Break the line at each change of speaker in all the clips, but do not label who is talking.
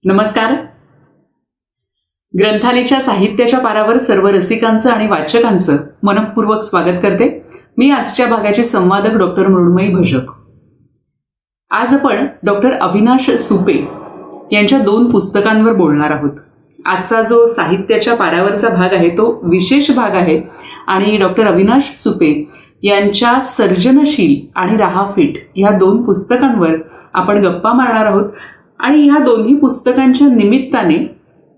नमस्कार. ग्रंथालयाच्या साहित्याच्या पारावर सर्व रसिकांचं आणि वाचकांचं मनपूर्वक स्वागत करते. मी आजच्या भागाची संवादक डॉक्टर मृण्मयी भजक. आज आपण डॉक्टर अविनाश सुपे यांच्या 2 पुस्तकांवर बोलणार आहोत. आजचा जो साहित्याच्या पारावरचा भाग आहे तो विशेष भाग आहे आणि डॉक्टर अविनाश सुपे यांच्या सर्जनशील आणि राहा फिट या 2 पुस्तकांवर आपण गप्पा मारणार आहोत. आणि ह्या दोन्ही पुस्तकांच्या निमित्ताने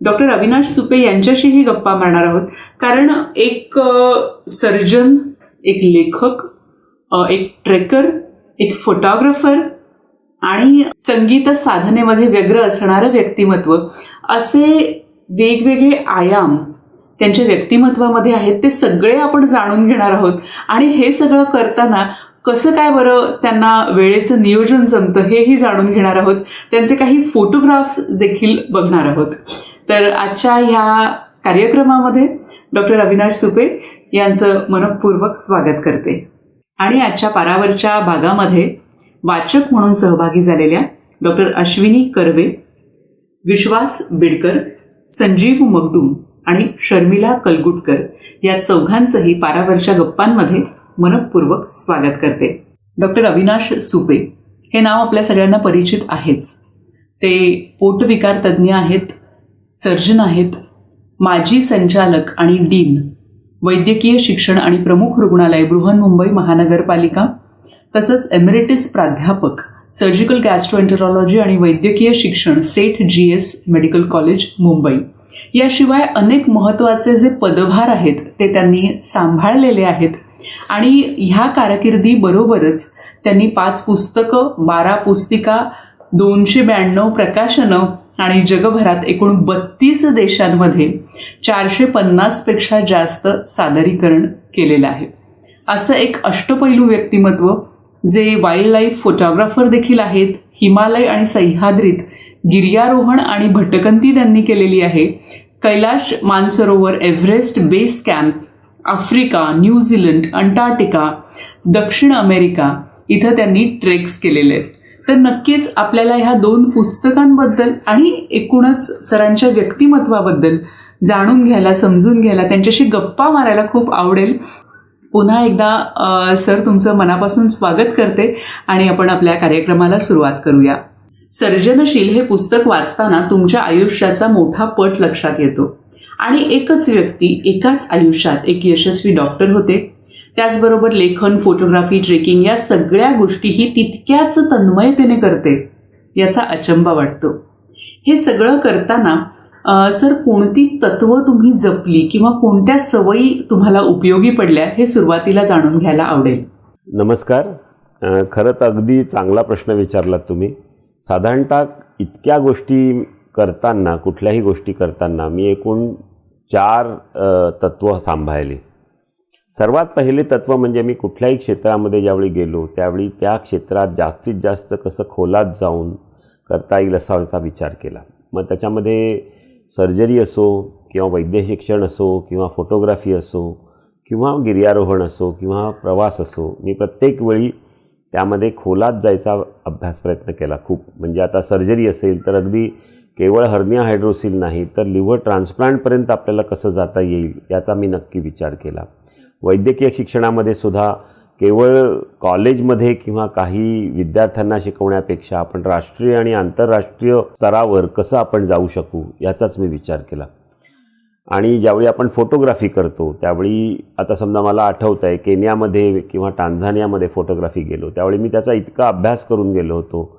डॉक्टर अविनाश सुपे यांच्याशीही गप्पा मारणार आहोत. कारण एक सर्जन, एक लेखक, एक ट्रेकर, एक फोटोग्राफर आणि संगीत साधनेमध्ये व्यग्र असणारं व्यक्तिमत्व असे वेगवेगळे आयाम त्यांच्या व्यक्तिमत्वामध्ये आहेत. ते सगळे आपण जाणून घेणार आहोत आणि हे सगळं करताना कसं काय बरं त्यांना वेळेचं नियोजन जमतं हेही जाणून घेणार आहोत. त्यांचे काही फोटोग्राफ्स देखील बघणार आहोत. तर आजच्या ह्या कार्यक्रमामध्ये डॉक्टर अविनाश सुपे यांचं मनपूर्वक स्वागत करते. आणि आजच्या पारावरच्या भागामध्ये वाचक म्हणून सहभागी झालेल्या डॉक्टर अश्विनी कर्वे, विश्वास बिडकर, संजीव मगदूम आणि शर्मिला कलगुटकर या चौघांचंही पारावरच्या गप्पांमध्ये मनपूर्वक स्वागत करते. डॉक्टर अविनाश सुपे हे नाव आपल्या सगळ्यांना परिचित आहेच. ते पोटविकार तज्ज्ञ आहेत, सर्जन आहेत, माजी संचालक आणि डीन, वैद्यकीय शिक्षण आणि प्रमुख रुग्णालय बृहन्मुंबई महानगरपालिका, तसंच एमिरेटिस प्राध्यापक सर्जिकल गॅस्ट्रोएंटरॉलॉजी आणि वैद्यकीय शिक्षण सेठ GS मेडिकल कॉलेज मुंबई. याशिवाय अनेक महत्त्वाचे जे पदभार आहेत ते त्यांनी सांभाळलेले आहेत. आणि ह्या कारकिर्दीबरोबरच त्यांनी 5 पुस्तकं, 12 पुस्तिका, 292 प्रकाशनं आणि जगभरात एकूण 32 देशांमध्ये 450 पेक्षा जास्त सादरीकरण केलेलं आहे. असं एक अष्टपैलू व्यक्तिमत्व जे वाईल्ड लाईफ फोटोग्राफर देखील आहेत. हिमालय आणि सह्याद्रीत गिर्यारोहण आणि भटकंती त्यांनी केलेली आहे. Kailash Mansarovar, Everest base camp, Africa, New Zealand, Antarctica, दक्षिण अमेरिका इथं त्यांनी ट्रेक्स केलेले आहेत. तर नक्कीच आपल्याला ह्या 2 पुस्तकांबद्दल आणि एकूणच सरांच्या व्यक्तिमत्वाबद्दल जाणून घ्यायला, समजून घ्यायला, त्यांच्याशी गप्पा मारायला खूप आवडेल. पुन्हा एकदा सर तुमचं मनापासून स्वागत करते आणि आपण आपल्या कार्यक्रमाला सुरुवात करूया. सर्जनशील हे पुस्तक वाचताना तुमच्या आयुष्याचा मोठा पट लक्षात येतो. आणि एकच व्यक्ती एकाच आयुष्यात एक यशस्वी डॉक्टर होते. त्याचबरोबर लेखन, फोटोग्राफी, ट्रेकिंग या सगळ्या गोष्टीही तितक्याच तन्मयतेने करते याचा अचंबा वाटतो. हे सगळं करताना सर कोणती तत्व तुम्ही जपली किंवा कोणत्या सवयी तुम्हाला उपयोगी पडल्या हे सुरुवातीला जाणून घ्यायला आवडेल.
नमस्कार. खरं तर अगदी चांगला प्रश्न विचारलात तुम्ही. साधारणतः इतक्या गोष्टी करताना, कुठल्याही गोष्टी करताना मी एकूण 4 तत्व सांभाळली. सर्वात पहिले तत्व म्हणजे मी कुठल्याही क्षेत्रामध्ये ज्यावेळी गेलो त्यावेळी त्या क्षेत्रात जास्तीत जास्त कसं खोलात जाऊन करता येईल असा विचार केला. मग त्याच्यामध्ये सर्जरी असो किंवा वैद्य शिक्षण असो किंवा फोटोग्राफी असो किंवा गिर्यारोहण असो किंवा प्रवास असो, मी प्रत्येक वेळी त्यामध्ये खोलात जायचा अभ्यास प्रयत्न केला खूप. म्हणजे आता सर्जरी असेल तर अगदी केवळ हर्निया हायड्रोसिल नाही तर लिव्हर ट्रान्सप्लांटपर्यंत आपल्याला कसं जाता येईल याचा मी नक्की विचार केला. वैद्यकीय शिक्षणामध्ये सुद्धा केवळ कॉलेजमध्ये किंवा काही विद्यार्थ्यांना शिकवण्यापेक्षा आपण राष्ट्रीय आणि आंतरराष्ट्रीय स्तरावर कसं आपण जाऊ शकू याचाच मी विचार केला. आणि ज्यावेळी आपण फोटोग्राफी करतो त्यावेळी आता समजा मला आठवतं आहे केनियामध्ये किंवा टांझानियामध्ये फोटोग्राफी गेलो त्यावेळी मी त्याचा इतका अभ्यास करून गेलो होतो.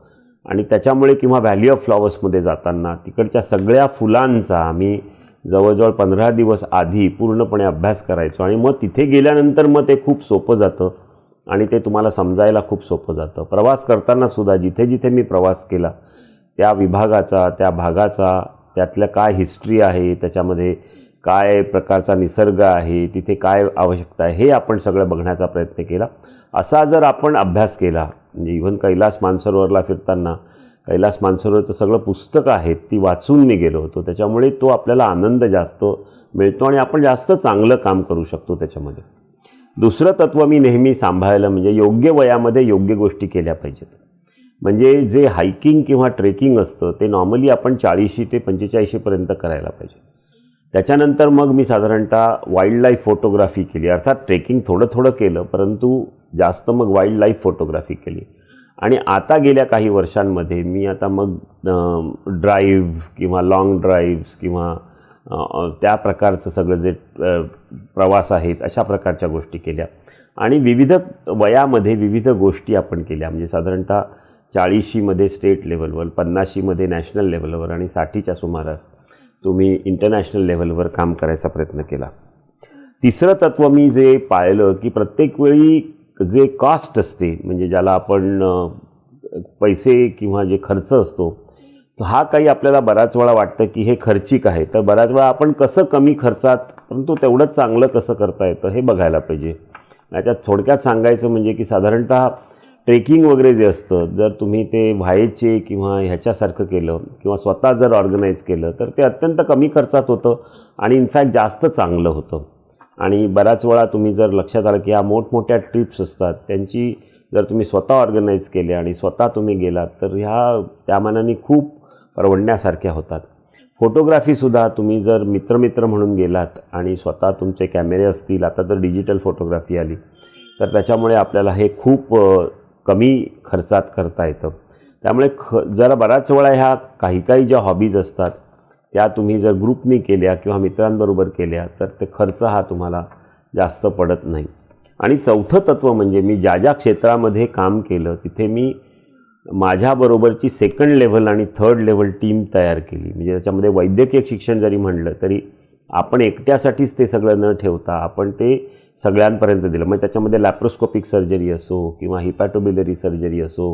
आणि त्याच्यामुळे किंवा व्हॅली ऑफ फ्लॉवर्समध्ये जाताना तिकडच्या सगळ्या फुलांचा आम्ही जवळजवळ 15 दिवस आधी पूर्णपणे अभ्यास करायचो. आणि मग तिथे गेल्यानंतर मग ते खूप सोपं जातं आणि ते तुम्हाला समजायला खूप सोपं जातं. प्रवास करतानासुद्धा जिथे जिथे मी प्रवास केला त्या विभागाचा, त्या भागाचा, त्यातल्या काय हिस्ट्री आहे, त्याच्यामध्ये काय प्रकारचा निसर्ग आहे, तिथे काय आवश्यकता आहे हे आपण सगळं बघण्याचा प्रयत्न केला. असा जर आपण अभ्यास केला म्हणजे इव्हन कैलास मानसरोवरला फिरताना कैलास मानसरोवरचं सगळं पुस्तकं आहेत ती वाचून मी गेलो होतो. त्याच्यामुळे तो आपल्याला आनंद जास्त मिळतो आणि आपण जास्त चांगलं काम करू शकतो त्याच्यामध्ये. दुसरं तत्व मी नेहमी सांभाळलं म्हणजे योग्य वयामध्ये योग्य गोष्टी केल्या पाहिजेत. म्हणजे जे हायकिंग किंवा ट्रेकिंग असतं ते नॉर्मली आपण 40 ते 45पर्यंत करायला पाहिजे. त्याच्यानंतर मग मी साधारणतः वाईल्ड लाईफ फोटोग्राफी केली. अर्थात ट्रेकिंग थोडं थोडं केलं, परंतु जास्त मग वाईल्ड लाईफ फोटोग्राफी केली. आणि आता गेल्या काही वर्षांमध्ये मी आता मग ड्राईव्ह किंवा लाँग ड्राईव्ह्स किंवा त्या प्रकारचं सगळं जे प्रवास आहेत अशा प्रकारच्या गोष्टी केल्या. आणि विविध वयामध्ये विविध गोष्टी आपण केल्या. म्हणजे साधारणतः 40मध्ये स्टेट लेवलवर, 50मध्ये नॅशनल लेवलवर आणि 60च्या सुमारास तुम्ही इंटरनॅशनल लेवलवर काम करायचा प्रयत्न केला. तिसरं तत्त्व मी जे पाहिलं की प्रत्येक वेळी जे कॉस्ट असते, म्हणजे ज्याला आपण पैसे किंवा जे खर्च असतो, हा काही आपल्याला बऱ्याच वेळा वाटतं की हे खर्चिक आहे. तर बऱ्याच वेळा आपण कसं कमी खर्चात परंतु तेवढंच चांगलं कसं करता येतं हे बघायला पाहिजे. याच्यात थोडक्यात सांगायचं म्हणजे की साधारणतः ट्रेकिंग वगैरे जे असतं, जर तुम्ही ते व्हायचे किंवा ह्याच्यासारखं केलं किंवा स्वतः जर ऑर्गनाईज केलं तर ते अत्यंत कमी खर्चात होतं आणि इनफॅक्ट जास्त चांगलं होतं. आणि बऱ्याच वेळा तुम्ही जर लक्षात आलं की ह्या मोठमोठ्या ट्रिप्स असतात, त्यांची जर तुम्ही स्वतः ऑर्गनाईज केले आणि स्वतः तुम्ही गेलात तर ह्या त्या मानाने खूप परवडण्यासारख्या होतात. फोटोग्राफीसुद्धा तुम्ही जर मित्र म्हणून गेलात आणि स्वतः तुमचे कॅमेरे असतील, आता तर डिजिटल फोटोग्राफी आली, तर त्याच्यामुळे आपल्याला हे खूप कमी खर्चात करता येतं. त्यामुळे जरा बऱ्याच वेळा ह्या काही ज्या हॉबीज असतात त्या तुम्ही जर ग्रुपनी केल्या किंवा मित्रांबरोबर केल्या तर ते खर्च हा तुम्हाला जास्त पडत नाही. आणि चौथं तत्त्व म्हणजे मी ज्या क्षेत्रामध्ये काम केलं तिथे मी माझ्याबरोबरची सेकंड लेव्हल आणि थर्ड लेव्हल टीम तयार केली. म्हणजे त्याच्यामध्ये वैद्यकीय शिक्षण जरी म्हणलं तरी आपण एकट्यासाठीच ते सगळं न ठेवता आपण ते सगळ्यांपर्यंत दिलं. म्हणजे त्याच्यामध्ये लॅप्रोस्कोपिक सर्जरी असो किंवा हिपॅटोबिलरी सर्जरी असो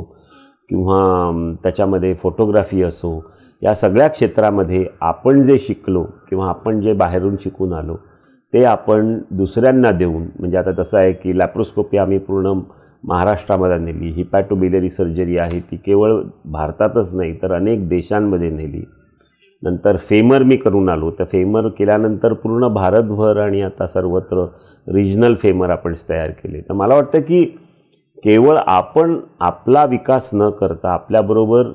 किंवा त्याच्यामध्ये फोटोग्राफी असो, या सगळ्या क्षेत्रामध्ये आपण जे शिकलो किंवा आपण जे बाहेरून शिकून आलो ते आपण दुसऱ्यांना देऊन, म्हणजे आता तसं आहे की लॅप्रोस्कोपी आम्ही पूर्ण महाराष्ट्रामध्ये नेली, हिपॅटोबिलरी सर्जरी आहे ती केवळ भारतातच नाही तर अनेक देशांमध्ये नेली. नंतर फेमर मी करून आलो, तर फेमर केल्यानंतर पूर्ण भारतभर आणि आता सर्वत्र रिजनल फेमर आपण तयार केले. तर मला वाटतं की केवळ आपण आपला विकास न करता आपल्याबरोबर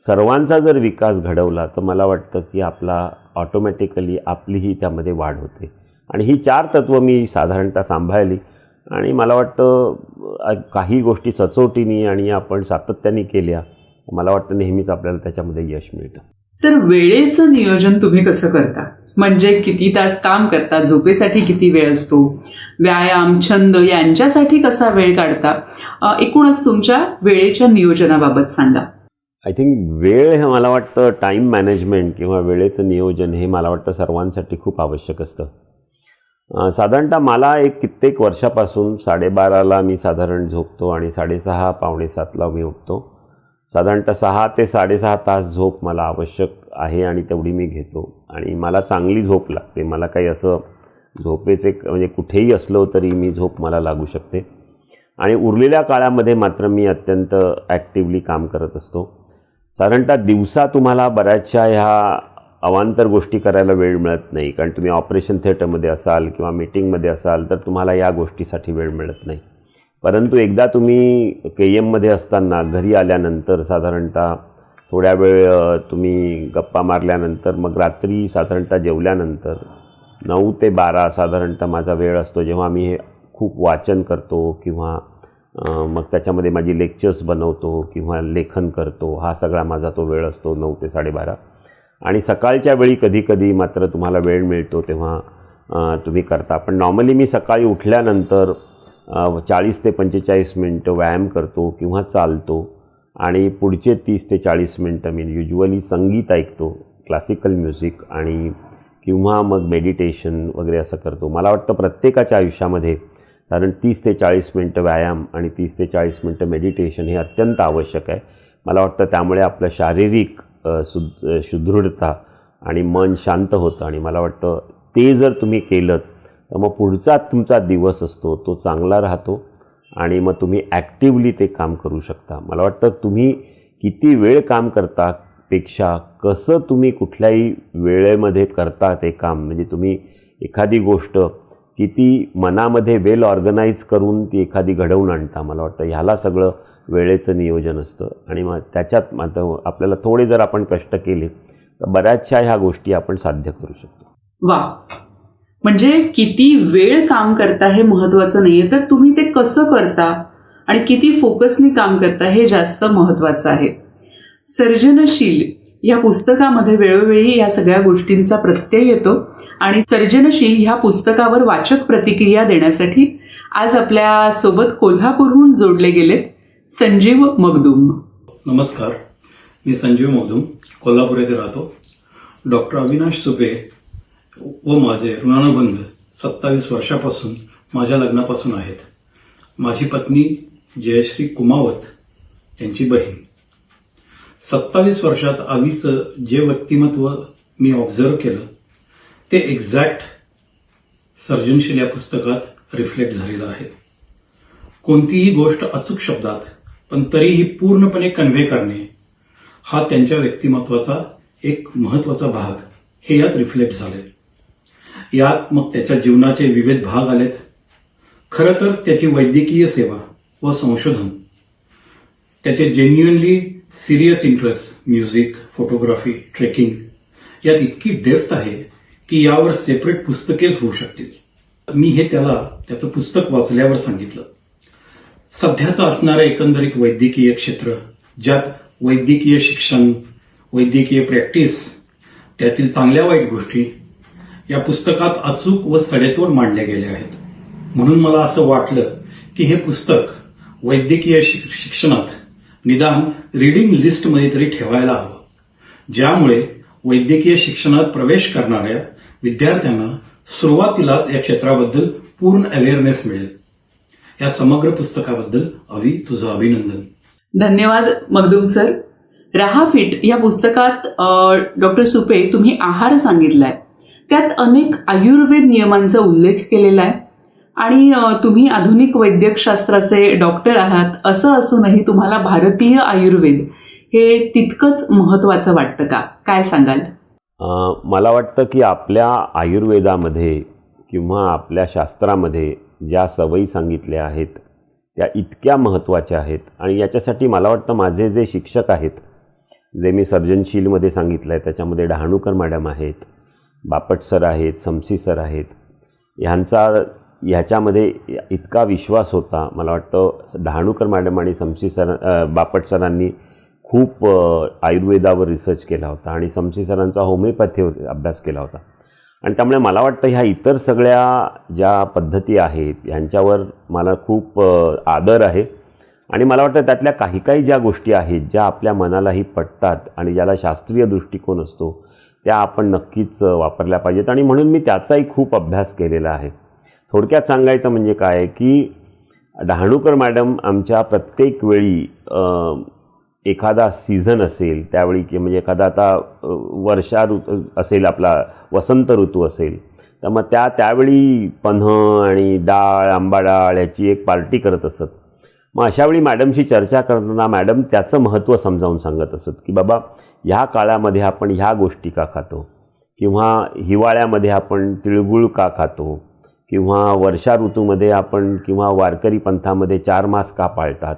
सर्वांचा जर विकास घडवला तर मला वाटतं की आपला ऑटोमॅटिकली आपलीही त्यामध्ये वाढ होते. आणि ही 4 तत्त्व मी साधारणतः सांभाळली आणि मला वाटतं काही गोष्टी सचोटीने आणि आपण सातत्याने केल्या, मला वाटतं नेहमीच आपल्याला त्याच्यामध्ये यश मिळतं.
सर, वेळेचं नियोजन तुम्ही कसं करता? म्हणजे किती तास काम करता, झोपेसाठी किती वेळ असतो, व्यायाम, छंद यांच्यासाठी कसा वेळ काढता? एकूणच तुमच्या वेळेच्या नियोजनाबाबत सांगा.
आय थिंक वेळ हे मला वाटतं टाईम मॅनेजमेंट किंवा वेळेचं नियोजन हे मला वाटतं सर्वांसाठी खूप आवश्यक असतं. साधारणतः मला कित्येक वर्षापासून 12:30ला मी साधारण झोपतो आणि 6:30 पावणे 7ला मी उठतो. साधारणतः 6 ते 6.5 तास झोप मला आवश्यक आहे आणि तेवढी मी घेतो आणि मला चांगली झोप लागते. मला काही असं झोपेचे म्हणजे कुठेही असलो तरी मी झोप मला लागू शकते. आणि उरलेल्या काळामध्ये मात्र मी अत्यंत ॲक्टिव्हली काम करत असतो. साधारणतः दिवसा तुम्हाला बऱ्याचशा ह्या अवांतर गोष्टी करायला वेळ मिळत नाही, कारण तुम्ही ऑपरेशन थिएटरमध्ये असाल किंवा मीटिंगमध्ये असाल तर तुम्हाला या गोष्टीसाठी वेळ मिळत नाही. परंतु एकदा तुम्ही KMमध्ये असताना घरी आल्यानंतर साधारणतः थोड्या वेळ तुम्ही गप्पा मारल्यानंतर मग रात्री साधारणतः जेवल्यानंतर 9 ते 12 साधारणतः माझा वेळ असतो, जेव्हा मी हे खूप वाचन करतो किंवा मग त्याच्यामध्ये माझी लेक्चर्स बनवतो किंवा लेखन करतो. हा सगळा माझा तो वेळ असतो 9 ते 12:30. आणि सकाळच्या वेळी कधीकधी मात्र तुम्हाला वेळ मिळतो तेव्हा तुम्ही करता. पण नॉर्मली मी सकाळी उठल्यानंतर 40 ते 45 मिनटं व्यायाम करतो किंवा चालतो आणि पुढचे 30 ते 40 मिनटं मी युज्युअली संगीत ऐकतो, क्लासिकल म्युझिक आणि किंवा मग मेडिटेशन वगैरे असं करतो. मला वाटतं प्रत्येकाच्या आयुष्यामध्ये कारण 30 ते 40 मिनटं व्यायाम आणि 30 ते 40 मिनटं मेडिटेशन हे अत्यंत आवश्यक आहे. मला वाटतं त्यामुळे आपलं शारीरिक सुदृढता आणि मन शांत होतं आणि मला वाटतं ते जर तुम्ही केलं तर मग पुढचा तुमचा दिवस असतो तो चांगला राहतो आणि मग तुम्ही ॲक्टिव्हली ते काम करू शकता. मला वाटतं तुम्ही किती वेळ काम करता पेक्षा कसं तुम्ही कुठल्याही वेळेमध्ये करता ते काम, म्हणजे तुम्ही एखादी गोष्ट किती मनामध्ये वेल ऑर्गनाईज करून ती एखादी घडवून आणता. मला वाटतं ह्याला सगळं वेळेचं नियोजन असतं आणि मग त्याच्यात मात्र आपल्याला थोडे जर आपण कष्ट केले तर बऱ्याचशा ह्या गोष्टी आपण साध्य करू शकतो.
वा, म्हणजे किती वेळ काम करता हे महत्वाचं नाहीये, तर तुम्ही ते कसं करता आणि किती फोकसनी काम करता हे जास्त महत्वाचं आहे. सर्जनशील या पुस्तकामध्ये वेळोवेळी या सगळ्या गोष्टींचा प्रत्यय येतो आणि सर्जनशील ह्या पुस्तकावर वाचक प्रतिक्रिया देण्यासाठी आज आपल्या सोबत कोल्हापूरहून जोडले गेलेत संजीव मगदूम.
नमस्कार, मी संजीव मगदूम, कोल्हापूर येथे राहतो. डॉक्टर अविनाश सुपे व माझे ऋणानुबंध 27 वर्षापासून माझ्या लग्नापासून आहेत. माझी पत्नी जयश्री कुमावत, त्यांची बहीण. 27 वर्षात अवीचं जे व्यक्तिमत्व मी ऑब्झर्व केलं ते एक्झॅक्ट सर्जनशील या पुस्तकात रिफ्लेक्ट झालेलं आहे. कोणतीही गोष्ट अचूक शब्दात पण तरीही पूर्णपणे कन्व्हे करणे हा त्यांच्या व्यक्तिमत्वाचा एक महत्वाचा भाग हे यात रिफ्लेक्ट झाले. यात मग त्याच्या जीवनाचे विविध भाग आलेत. खरं तर त्याची वैद्यकीय सेवा व संशोधन, त्याचे genuinely serious interest, music, photography, trekking यात इतकी डेप्थ आहे की यावर सेपरेट पुस्तकेच होऊ शकतील. मी हे त्याचं पुस्तक वाचल्यावर सांगितलं. सध्याचं असणारं एकंदरीत वैद्यकीय क्षेत्र, ज्यात वैद्यकीय शिक्षण, वैद्यकीय प्रॅक्टिस, त्यातील चांगल्या वाईट गोष्टी या पुस्तकात अचूक व सडेतोड मांडल्या गेल्या आहेत. म्हणून मला असं वाटलं की हे पुस्तक वैद्यकीय शिक्षणात निदान रीडिंग लिस्टमध्ये तरी ठेवायला हवं, ज्यामुळे वैद्यकीय शिक्षणात प्रवेश करणाऱ्या विद्यार्थ्यांना सुरुवातीलाच या क्षेत्राबद्दल पूर्ण अवेअरनेस मिळेल. या समग्र पुस्तकाबद्दल अवी, तुझं अभिनंदन.
धन्यवाद मगदूम सर. रहा फिट या पुस्तकात डॉक्टर सुपे तुम्ही आहार सांगितलाय, त्यात अनेक आयुर्वेद नियमांचा उल्लेख केलेला आहे आणि तुम्ही आधुनिक वैद्यकशास्त्राचे डॉक्टर आहात. असं असूनही तुम्हाला भारतीय आयुर्वेद हे तितकंच महत्वाचं वाटतं का? काय सांगाल?
मला वाटतं की आपल्या आयुर्वेदामध्ये किंवा आपल्या शास्त्रामध्ये ज्या सवयी सांगितल्या आहेत त्या इतक्या महत्त्वाच्या आहेत आणि याच्यासाठी मला वाटतं माझे जे शिक्षक आहेत, जे मी सर्जनशीलमध्ये सांगितलं आहे त्याच्यामध्ये डहाणूकर मॅडम आहेत, बापट सर आहेत, समसी सर आहेत, ह्याच्यामध्ये इतका विश्वास होता. मला वाटतं डहाणूकर मॅडम आणि समसी सर, बापट सरांनी खूप आयुर्वेदावर रिसर्च केला होता आणि समसी सरांचा होमिओपॅथीवर अभ्यास केला होता आणि त्यामुळे मला वाटतं ह्या इतर सगळ्या ज्या पद्धती आहेत ह्यांच्यावर मला खूप आदर आहे आणि मला वाटतं त्यातल्या काही ज्या गोष्टी आहेत ज्या आपल्या मनालाही पटतात आणि ज्याला शास्त्रीय दृष्टिकोन असतो त्या आपण नक्कीच वापरल्या पाहिजेत आणि म्हणून मी त्याचाही खूप अभ्यास केलेला आहे. थोडक्यात सांगायचं म्हणजे काय की डहाणूकर मॅडम आमच्या प्रत्येक वेळी एखादा सीझन असेल त्यावेळी की म्हणजे एखादा आता वर्षा ऋतू असेल, आपला वसंत ऋतू असेल, तर मग त्यावेळी पन्ह आणि डाळ, आंबा डाळ याची एक पार्टी करत असत. मग अशावेळी मॅडमशी चर्चा करताना मॅडम त्याचं महत्त्व समजावून सांगत असत की बाबा ह्या काळामध्ये आपण ह्या गोष्टी का खातो किंवा हिवाळ्यामध्ये आपण तिळगुळ का खातो किंवा वर्षा ऋतूमध्ये आपण किंवा वारकरी पंथामध्ये 4 मास का पाळतात.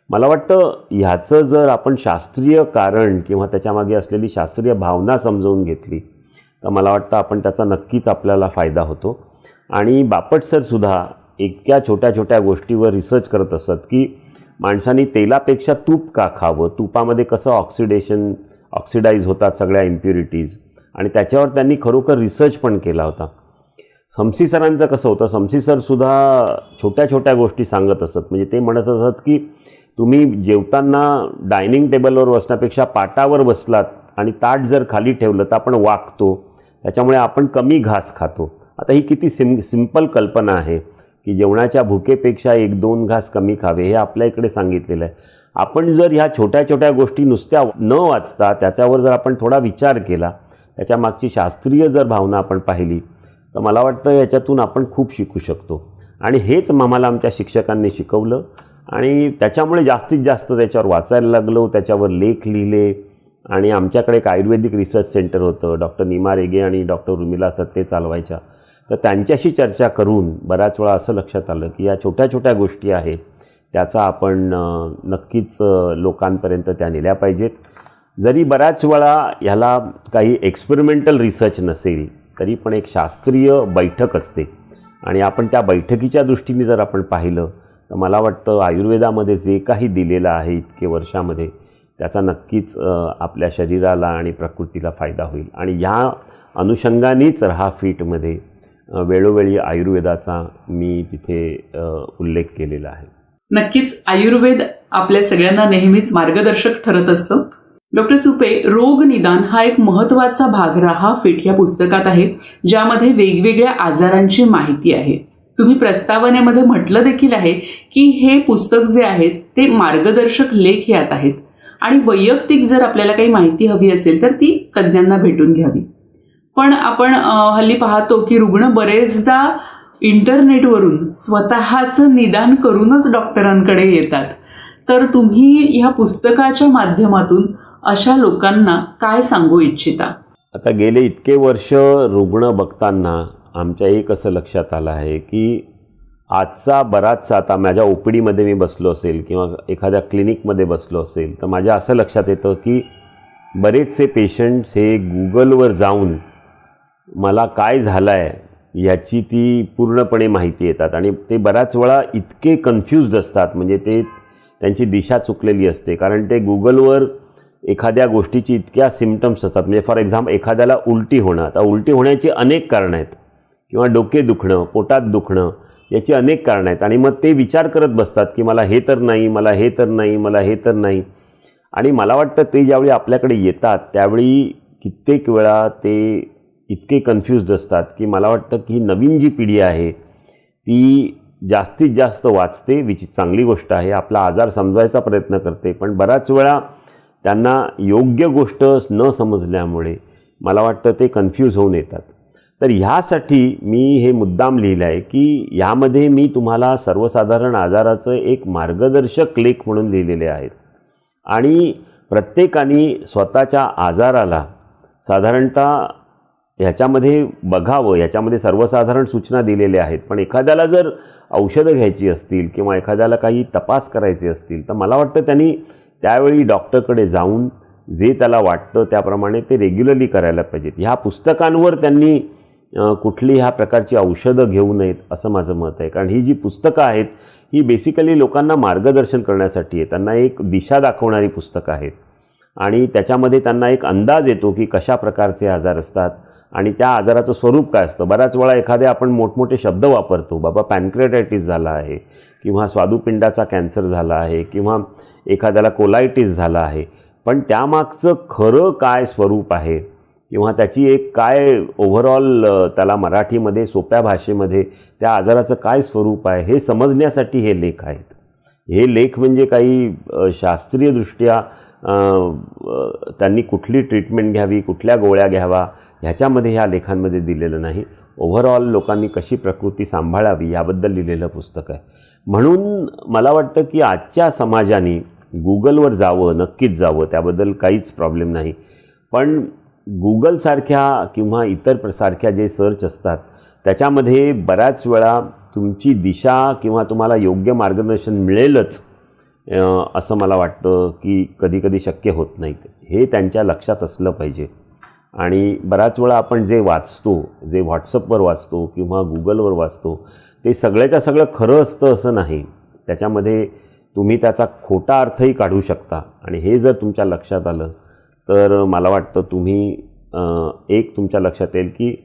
मला वाटतं ह्याचं जर आपण शास्त्रीय कारण किंवा त्याच्यामागे असलेली शास्त्रीय भावना समजावून घेतली तर मला वाटतं आपण त्याचा नक्कीच आपल्याला फायदा होतो. आणि बापट सरसुद्धा इतक्या छोट्या गोष्टीवर रिसर्च करत असत की माणसांनी तेलापेक्षा तूप का खावं, तुपामध्ये कसं ऑक्सिडाईज होतात सगळ्या इम्प्युरिटीज, आणि त्याच्यावर त्यांनी खरोखर रिसर्च पण केला होता. समसी सरांचं कसं होतं, समसी सरसुद्धा छोट्या गोष्टी सांगत असत. म्हणजे ते म्हणत असत की तुम्ही जेवताना डायनिंग टेबलवर बसण्यापेक्षा पाटावर बसलात आणि ताट जर खाली ठेवलं तर आपण वाकतो, त्याच्यामुळे आपण कमी घास खातो. आता ही किती सिंपल कल्पना आहे की जेवणाच्या भुकेपेक्षा 1-2 घास कमी खावे हे आपल्या इकडे सांगितलेलं आहे. आपण जर ह्या छोट्या गोष्टी नुसत्या न वाचता त्याच्यावर जर आपण थोडा विचार केला, त्याच्या मागची शास्त्रीय जर भावना आपण पाहिली तर मला वाटतं याच्यातून आपण खूप शिकू शकतो. आणि हेच आम्हाला आमच्या शिक्षकांनी शिकवलं आणि त्याच्यामुळे जास्तीत जास्त त्याच्यावर वाचायला लागलो, त्याच्यावर लेख लिहिले. आणि आमच्याकडे एक आयुर्वेदिक रिसर्च सेंटर होतं, डॉक्टर नीमा रेगे आणि डॉक्टर उर्मिला थत्ते चालवायच्या. तर त्यांच्याशी चर्चा करून बऱ्याच वेळा असं लक्षात आलं की या छोट्या छोट्या गोष्टी आहेत त्याचा आपण नक्कीच लोकांपर्यंत त्या नेल्या पाहिजेत. जरी बऱ्याच वेळा ह्याला काही एक्सपेरिमेंटल रिसर्च नसेल तरी पण एक शास्त्रीय बैठक असते आणि आपण त्या बैठकीच्या दृष्टीने जर आपण पाहिलं तर मला वाटतं आयुर्वेदामध्ये जे काही दिलेलं आहे इतके वर्षामध्ये त्याचा नक्कीच आपल्या शरीराला आणि प्रकृतीला फायदा होईल. आणि ह्या अनुषंगानेच रहा फिटमध्ये वेळोवेळी आयुर्वेदाचा मी तिथे उल्लेख केलेला आहे.
नक्कीच आयुर्वेद आपल्या सगळ्यांना नेहमीच मार्गदर्शक ठरत असतं. डॉक्टर सुपे, रोग निदान हा एक महत्त्वाचा भाग रहा फिट या पुस्तकात आहे, ज्यामध्ये वेगवेगळ्या आजारांची माहिती आहे. तुम्ही प्रस्तावनेमध्ये म्हटलं देखील आहे की हे पुस्तक जे आहे ते मार्गदर्शक लेख यात आहेत आणि वैयक्तिक जर आपल्याला काही माहिती हवी असेल तर ती तज्ज्ञांना भेटून घ्यावी. पण आपण हल्ली पाहतो की रुग्ण बरेचदा इंटरनेटवरून स्वतःचं निदान करूनच डॉक्टरांकडे येतात. तर तुम्ही ह्या पुस्तकाच्या माध्यमातून अशा लोकांना काय सांगू इच्छिता?
आता गेले इतके वर्ष रुग्ण बघताना आमच्या एक असं लक्षात आलं आहे की आजचा बराचसा, आता माझ्या ओपीडीमध्ये मी बसलो असेल किंवा एखाद्या क्लिनिकमध्ये बसलो असेल तर माझ्या असं लक्षात येतं की बरेचसे पेशंट्स हे गुगलवर जाऊन मला काय झालं आहे याची ती पूर्णपणे माहिती येतात आणि ते बऱ्याच वेळा इतके कन्फ्यूज्ड असतात, म्हणजे ते त्यांची दिशा चुकलेली असते. कारण ते गुगलवर एखाद्या गोष्टीची इतक्या सिम्पटम्स असतात, म्हणजे फॉर एक्झाम्पल एखाद्याला उलटी होणं, आता उलटी होण्याची अनेक कारणं आहेत किंवा डोके दुखणं, पोटात दुखणं याची अनेक कारणं आहेत आणि मग ते विचार करत बसतात की मला हे तर नाही, मला हे तर नाही, मला हे तर नाही. आणि मला वाटतं ते ज्यावेळी आपल्याकडे येतात त्यावेळी कित्येक वेळा ते इतके कन्फ्यूज्ड असतात की मला वाटतं की नवीन जी पिढी आहे ती जास्तीत जास्त वाचते, चांगली गोष्ट आहे, आपला आजार समजायचा प्रयत्न करते, पण बऱ्याच वेळा त्यांना योग्य गोष्ट न समजल्यामुळे मला वाटतं ते कन्फ्यूज होऊन येतात. तर ह्यासाठी मी हे मुद्दाम लिहिलं आहे की यामध्ये मी तुम्हाला सर्वसाधारण आजाराचं एक मार्गदर्शक लेख म्हणून लिहिलेले आहेत आणि प्रत्येकाने स्वतःच्या आजाराला साधारणतः ह्याच्यामध्ये बघावं. ह्याच्यामध्ये सर्वसाधारण सूचना दिलेल्या आहेत, पण एखाद्याला जर औषधं घ्यायची असतील किंवा एखाद्याला काही तपास करायचे असतील तर मला वाटतं त्यांनी त्यावेळी डॉक्टरकडे जाऊन जे त्याला वाटतं त्याप्रमाणे ते रेग्युलरली करायला पाहिजेत. ह्या पुस्तकांवर त्यांनी कुठली ह्या प्रकारची औषधं घेऊ नयेत असं माझं मत आहे. कारण ही जी पुस्तकं आहेत ही बेसिकली लोकांना मार्गदर्शन करण्यासाठी आहे, त्यांना एक दिशा दाखवणारी पुस्तकं आहेत आणि त्याच्यामध्ये त्यांना एक अंदाज येतो की कशा प्रकारचे आजार असतात आणि त्या आजाराचं स्वरूप काय असतं. बऱ्याच वेळा एखादे आपण मोठमोठे शब्द वापरतो, बाबा पॅनक्रियाटायटिस झाला आहे किंवा स्वादुपिंडाचा कॅन्सर झाला आहे किंवा एखाद्याला कोलायटिस झाला आहे, पण त्यामागचं खरं काय स्वरूप आहे किंवा त्याची एक काय ओव्हरऑल त्याला मराठीमध्ये सोप्या भाषेमध्ये त्या आजाराचं काय स्वरूप आहे हे समजण्यासाठी हे लेख आहेत. हे लेख म्हणजे काही शास्त्रीयदृष्ट्या त्यांनी कुठली ट्रीटमेंट घ्यावी, कुठल्या गोळ्या घ्यावा ह्याच्यामध्ये ह्या लेखांमध्ये दिलेलं नाही. ओव्हरऑल लोकांनी कशी प्रकृती सांभाळावी याबद्दल लिहिलेलं पुस्तक आहे. म्हणून मला वाटतं की आजच्या समाजाने गुगलवर जावं, नक्कीच जावं, त्याबद्दल काहीच प्रॉब्लेम नाही, पण गुगलसारख्या किंवा इतर सारख्या जे सर्च असतात त्याच्यामध्ये बऱ्याच वेळा तुमची दिशा किंवा तुम्हाला योग्य मार्गदर्शन मिळेलच असं मला वाटतं की कधीकधी शक्य होत नाही. हे त्यांच्या लक्षात असलं पाहिजे. आणि बऱ्याच वेळा आपण जे वाचतो, जे व्हॉट्सअपवर वाचतो किंवा गुगलवर वाचतो ते सगळ्याच्या सगळं खरं असतं असं नाही. त्याच्यामध्ये तुम्ही त्याचा खोटा अर्थही काढू शकता आणि हे जर तुमच्या लक्षात आलं तर मला वाटतं तुम्ही एक तुमच्या लक्षात येईल की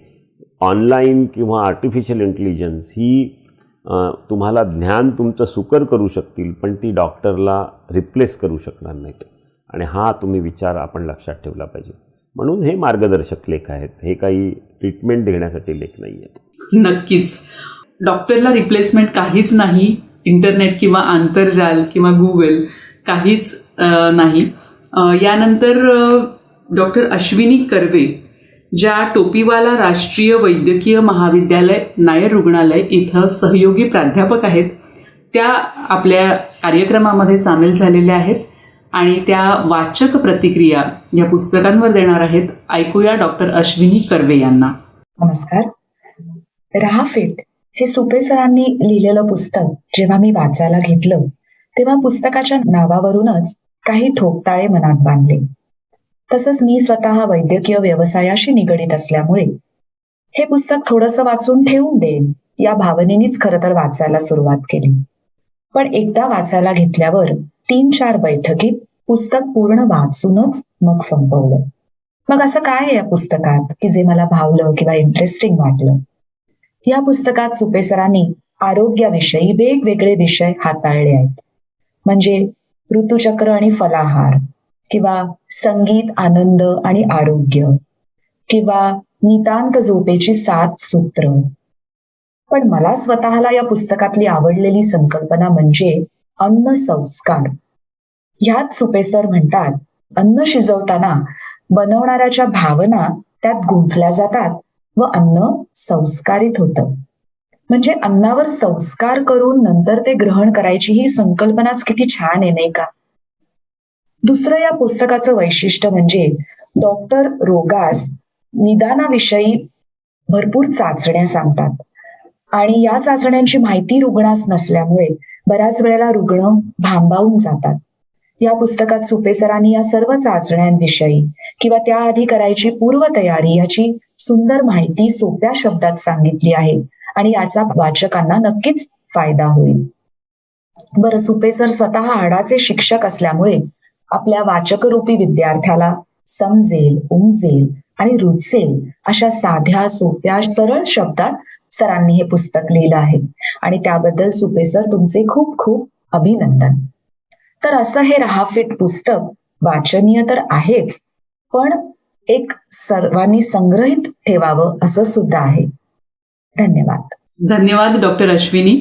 ऑनलाईन किंवा आर्टिफिशियल इंटेलिजन्स ही तुम्हाला ज्ञान तुमचं सुकर करू शकतील, पण ती डॉक्टरला रिप्लेस करू शकणार नाहीत. आणि हा तुम्ही विचार आपण लक्षात ठेवला पाहिजे. म्हणून हे मार्गदर्शक लेख आहेत, हे काही ट्रीटमेंट देण्यासाठी लेख नाही आहेत.
नक्कीच डॉक्टरला रिप्लेसमेंट काहीच नाही, इंटरनेट किंवा आंतरजाल किंवा गुगल काहीच नाही. यानंतर डॉक्टर अश्विनी कर्वे ज्या टोपीवाला राष्ट्रीय वैद्यकीय महाविद्यालय नायर रुग्णालय इथं सहयोगी प्राध्यापक आहेत, त्या आपल्या कार्यक्रमामध्ये सामील झालेल्या आहेत आणि त्या वाचक प्रतिक्रिया या पुस्तकांवर देणार आहेत. ऐकूया डॉक्टर अश्विनी कर्वे यांना.
नमस्कार. रहा फिट हे सुपे सरांनी लिहिलेलं पुस्तक जेव्हा मी वाचायला घेतलं तेव्हा पुस्तकाच्या नावावरूनच काही ठोकताळे मनात बांधले. तसंच मी स्वतः वैद्यकीय व्यवसायाशी निगडीत असल्यामुळे हे पुस्तक थोडंसं वाचून ठेवून देईन या भावनेनीच खरं तर वाचायला सुरुवात केली. पण एकदा वाचायला घेतल्यावर 3-4 बैठकीत पुस्तक पूर्ण वाचूनच मग संपवलं. मग असं काय आहे या पुस्तकात की जे मला भावलं किंवा इंटरेस्टिंग वाटलं? या पुस्तकात सुपे सरांनी आरोग्याविषयी वेगवेगळे विषय हाताळले आहेत. म्हणजे ऋतुचक्र आणि फलाहार, किंवा संगीत, आनंद आणि आरोग्य, किंवा नितांत झोपेची 7 सूत्र. पण मला स्वतःला या पुस्तकातली आवडलेली संकल्पना म्हणजे अन्न संस्कार. ह्यात सुपे सर म्हणतात, अन्न शिजवताना बनवणाऱ्याच्या भावना त्यात गुंफल्या जातात व अन्न संस्कारित होतं. म्हणजे अन्नावर संस्कार करून नंतर ते ग्रहण करायची ही संकल्पनाच किती छान आहे, नाही का? दुसरं या पुस्तकाचं वैशिष्ट्य म्हणजे डॉक्टर रोगास निदानाविषयी भरपूर चाचण्या सांगतात आणि या चाचण्यांची माहिती रुग्णास नसल्यामुळे बऱ्याच वेळेला रुग्ण भांबावून जातात. या पुस्तकात सुपे सरांनी या सर्व चाचण्यांविषयी किंवा त्याआधी करायची पूर्वतयारी याची सुंदर माहिती सोप्या शब्दात सांगितली आहे आणि याचा वाचकांना नक्कीच फायदा होईल. बरं, सुपे सर स्वतः हाडाचे शिक्षक असल्यामुळे आपल्या वाचकरूपी विद्यार्थ्याला समजेल, उमजेल आणि रुचेल अशा साध्या, सोप्या, सरळ शब्दात सरांनी हे पुस्तक लिहिलं आहे आणि त्याबद्दल सुपे सर तुमचे खूप खूप अभिनंदन. तर असं हे रहा फिट पुस्तक वाचनीय तर आहेच, पण एक सर्वांनी संग्रहित ठेवावं असं सुद्धा आहे. धन्यवाद.
धन्यवाद डॉक्टर अश्विनी.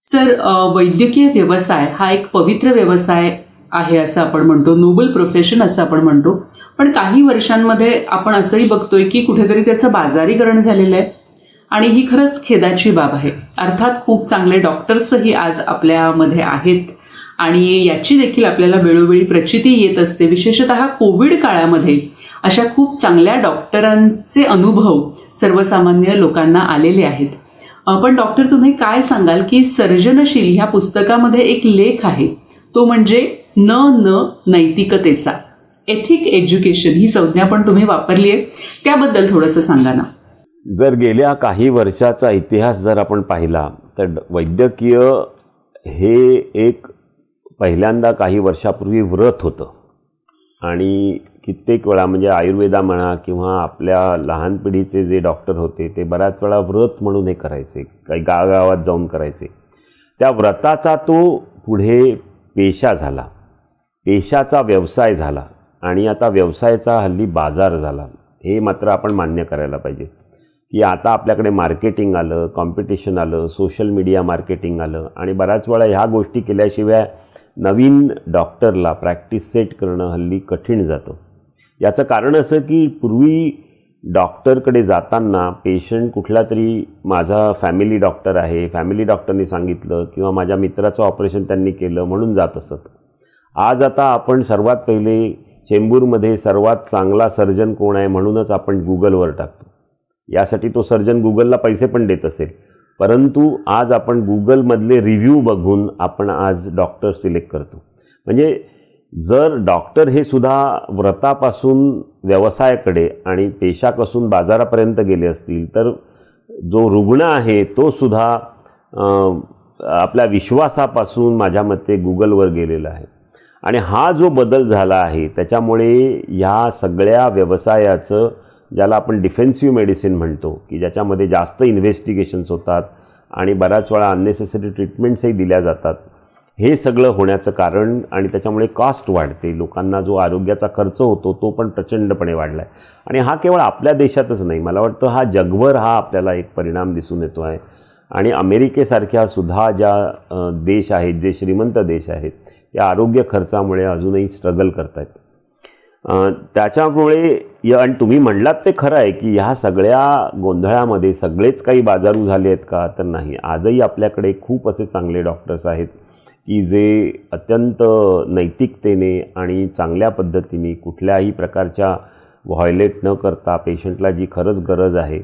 सर, वैद्यकीय व्यवसाय हा एक पवित्र व्यवसाय आहे असं आपण म्हणतो, नोबल प्रोफेशन असं आपण म्हणतो. पण काही वर्षांमध्ये आपण असंही बघतोय की कुठेतरी त्याचं बाजारीकरण झालेलं आहे आणि ही खरंच खेदाची बाब आहे. अर्थात खूप चांगले डॉक्टर्सही आज आपल्यामध्ये आहेत आणि याची देखील आपल्याला वेळोवेळी प्रचिती येत असते. विशेषतः कोविड काळामध्ये अशा खूप चांगल्या डॉक्टरांचे अनुभव सर्वसामान्य लोकांना आलेले आहेत. पण डॉक्टर, तुम्ही काय सांगाल की सर्जनशील ह्या पुस्तकामध्ये एक लेख आहे, तो म्हणजे नैतिकतेचा, एथिक एज्युकेशन ही संज्ञा पण तुम्ही वापरली आहे, त्याबद्दल थोडंसं सांगा ना.
जर गेल्या काही वर्षाचा इतिहास जर आपण पाहिला तर वैद्यकीय हे एक पहिल्यांदा काही वर्षापूर्वी व्रत होतं आणि कित्येक वेळा म्हणजे आयुर्वेदा म्हणा किंवा आपल्या लहान पिढीचे जे डॉक्टर होते ते बऱ्याच वेळा व्रत म्हणून हे करायचे, काही गावागावात जाऊन करायचे. त्या व्रताचा तो पुढे पेशा झाला, पेशाचा व्यवसाय झाला आणि आता व्यवसायाचा हल्ली बाजार झाला. हे मात्र आपण मान्य करायला पाहिजे की आता आपल्याकडे मार्केटिंग आलं, कॉम्पिटिशन आलं, सोशल मीडिया मार्केटिंग आलं आणि बऱ्याच वेळा ह्या गोष्टी केल्याशिवाय नवीन डॉक्टरला प्रॅक्टिस सेट करणं हल्ली कठीण जातं. याचं कारण असं की पूर्वी डॉक्टरकडे जाताना पेशंट कुठला तरी माझा फॅमिली डॉक्टर आहे, फॅमिली डॉक्टरनी सांगितलं किंवा माझ्या मित्राचं ऑपरेशन त्यांनी केलं म्हणून जात असत. आज आता आपण सर्वात पहिले चेंबूरमध्ये सर्वात चांगला सर्जन कोण आहे म्हणूनच आपण गुगलवर टाकतो. यासाठी तो सर्जन गुगलला पैसे पण देत असेल, परंतु आज आपण गुगलमधले रिव्ह्यू बघून आपण आज डॉक्टर सिलेक्ट करतो. म्हणजे जर डॉक्टर हे सुद्धा व्रतापासून व्यवसायाकडे आणि पेशापासून बाजारापर्यंत गेले असतील तर जो रुग्ण आहे तो सुद्धा आपल्या विश्वासापासून माझ्या मते गुगलवर गेलेला आहे. आणि हा जो बदल झाला आहे त्याच्यामुळे ह्या सगळ्या व्यवसायाचं, ज्याला आपण डिफेन्सिव्ह मेडिसिन म्हणतो की ज्याच्यामध्ये जास्त इन्व्हेस्टिगेशन्स होतात आणि बऱ्याच वेळा अननेसेसरी ट्रीटमेंट्सही दिल्या जातात, हे सगळं होण्याचं कारण आणि त्याच्यामुळे कॉस्ट वाढते, लोकांना जो आरोग्याचा खर्च होतो तो पण प्रचंडपणे वाढला आहे. आणि हा केवळ आपल्या देशातच नाही, मला वाटतं हा जगभर हा आपल्याला एक परिणाम दिसून येतो आहे. आणि अमेरिकेसारख्या सुद्धा ज्या देश आहेत, जे श्रीमंत देश आहेत, या आरोग्य खर्चामुळे अजूनही स्ट्रगल करत आहेत. त्याच्यामुळे आणि तुम्ही म्हणलात ते खरं आहे की ह्या सगळ्या गोंधळामध्ये सगळेच काही बाजारू झाले आहेत का, तर नाही. आजही आपल्याकडे खूप असे चांगले डॉक्टर्स आहेत की जे अत्यंत नैतिकतेने आणि चांगल्या पद्धतीने कुठल्याही प्रकारच्या व्हायलेट न करता पेशंटला जी खरंच गरज आहे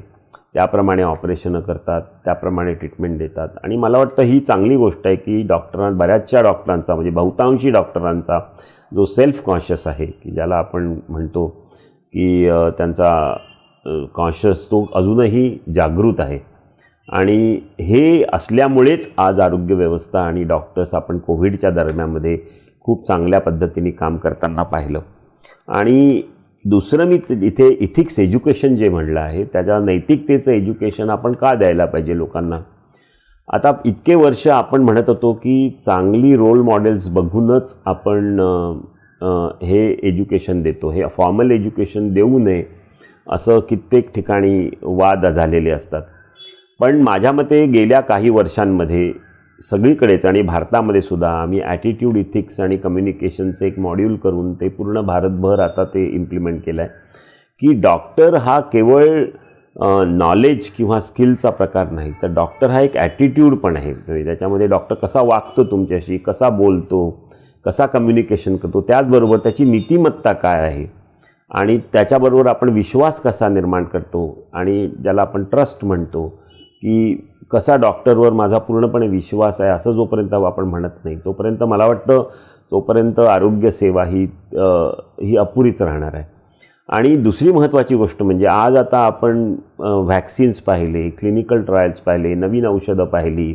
त्याप्रमाणे ऑपरेशनं करतात, त्याप्रमाणे ट्रीटमेंट देतात. आणि मला वाटतं ही चांगली गोष्ट आहे की बऱ्याचशा डॉक्टरांचा म्हणजे बहुतांशी डॉक्टरांचा जो सेल्फ कॉन्शियस आहे की ज्याला आपण म्हणतो की त्यांचा कॉन्शियस तो अजूनही जागृत आहे. आणि हे असल्यामुळेच आज आरोग्य व्यवस्था आणि डॉक्टर्स आपण कोविडच्या दरम्यानमध्ये खूप चांगल्या पद्धतीने काम करताना पाहिलं. आणि दुसरं मी इथे इथिक्स एज्युकेशन जे म्हणलं आहे त्याच्या नैतिकतेचं एज्युकेशन आपण का द्यायला पाहिजे लोकांना. आता इतके वर्ष आपण म्हणत होतो की चांगली रोल मॉडेल्स बघूनच आपण हे एज्युकेशन देतो, हे फॉर्मल एज्युकेशन देऊ नये असं कित्येक ठिकाणी वाद झालेले असतात. पण माझ्या मते गेल्या काही वर्षांमध्ये सगळीकडेच आणि भारतामध्ये सुद्धा आम्ही ॲटिट्यूड इथिक्स आणि कम्युनिकेशनचं एक मॉड्यूल करून ते पूर्ण भारतभर आता ते इम्प्लिमेंट केलं आहे की डॉक्टर हा केवळ नॉलेज किंवा स्किलचा प्रकार नाही, तर डॉक्टर हा एक ॲटिट्यूड पण आहे. त्याच्यामध्ये डॉक्टर कसा वागतो तुमच्याशी, कसा बोलतो, कसा कम्युनिकेशन करतो, त्याचबरोबर त्याची नीतिमत्ता काय आहे आणि त्याच्याबरोबर आपण विश्वास कसा निर्माण करतो आणि ज्याला आपण ट्रस्ट म्हणतो की कसा डॉक्टरवर माझा पूर्णपणे विश्वास आहे असं जोपर्यंत आपण म्हणत नाही तोपर्यंत मला वाटतं तोपर्यंत आरोग्यसेवा ही अपुरीच राहणार आहे. आणि दुसरी महत्त्वाची गोष्ट म्हणजे आज आता आपण व्हॅक्सिन्स पाहिले, क्लिनिकल ट्रायल्स पाहिले, नवीन औषधं पाहिली,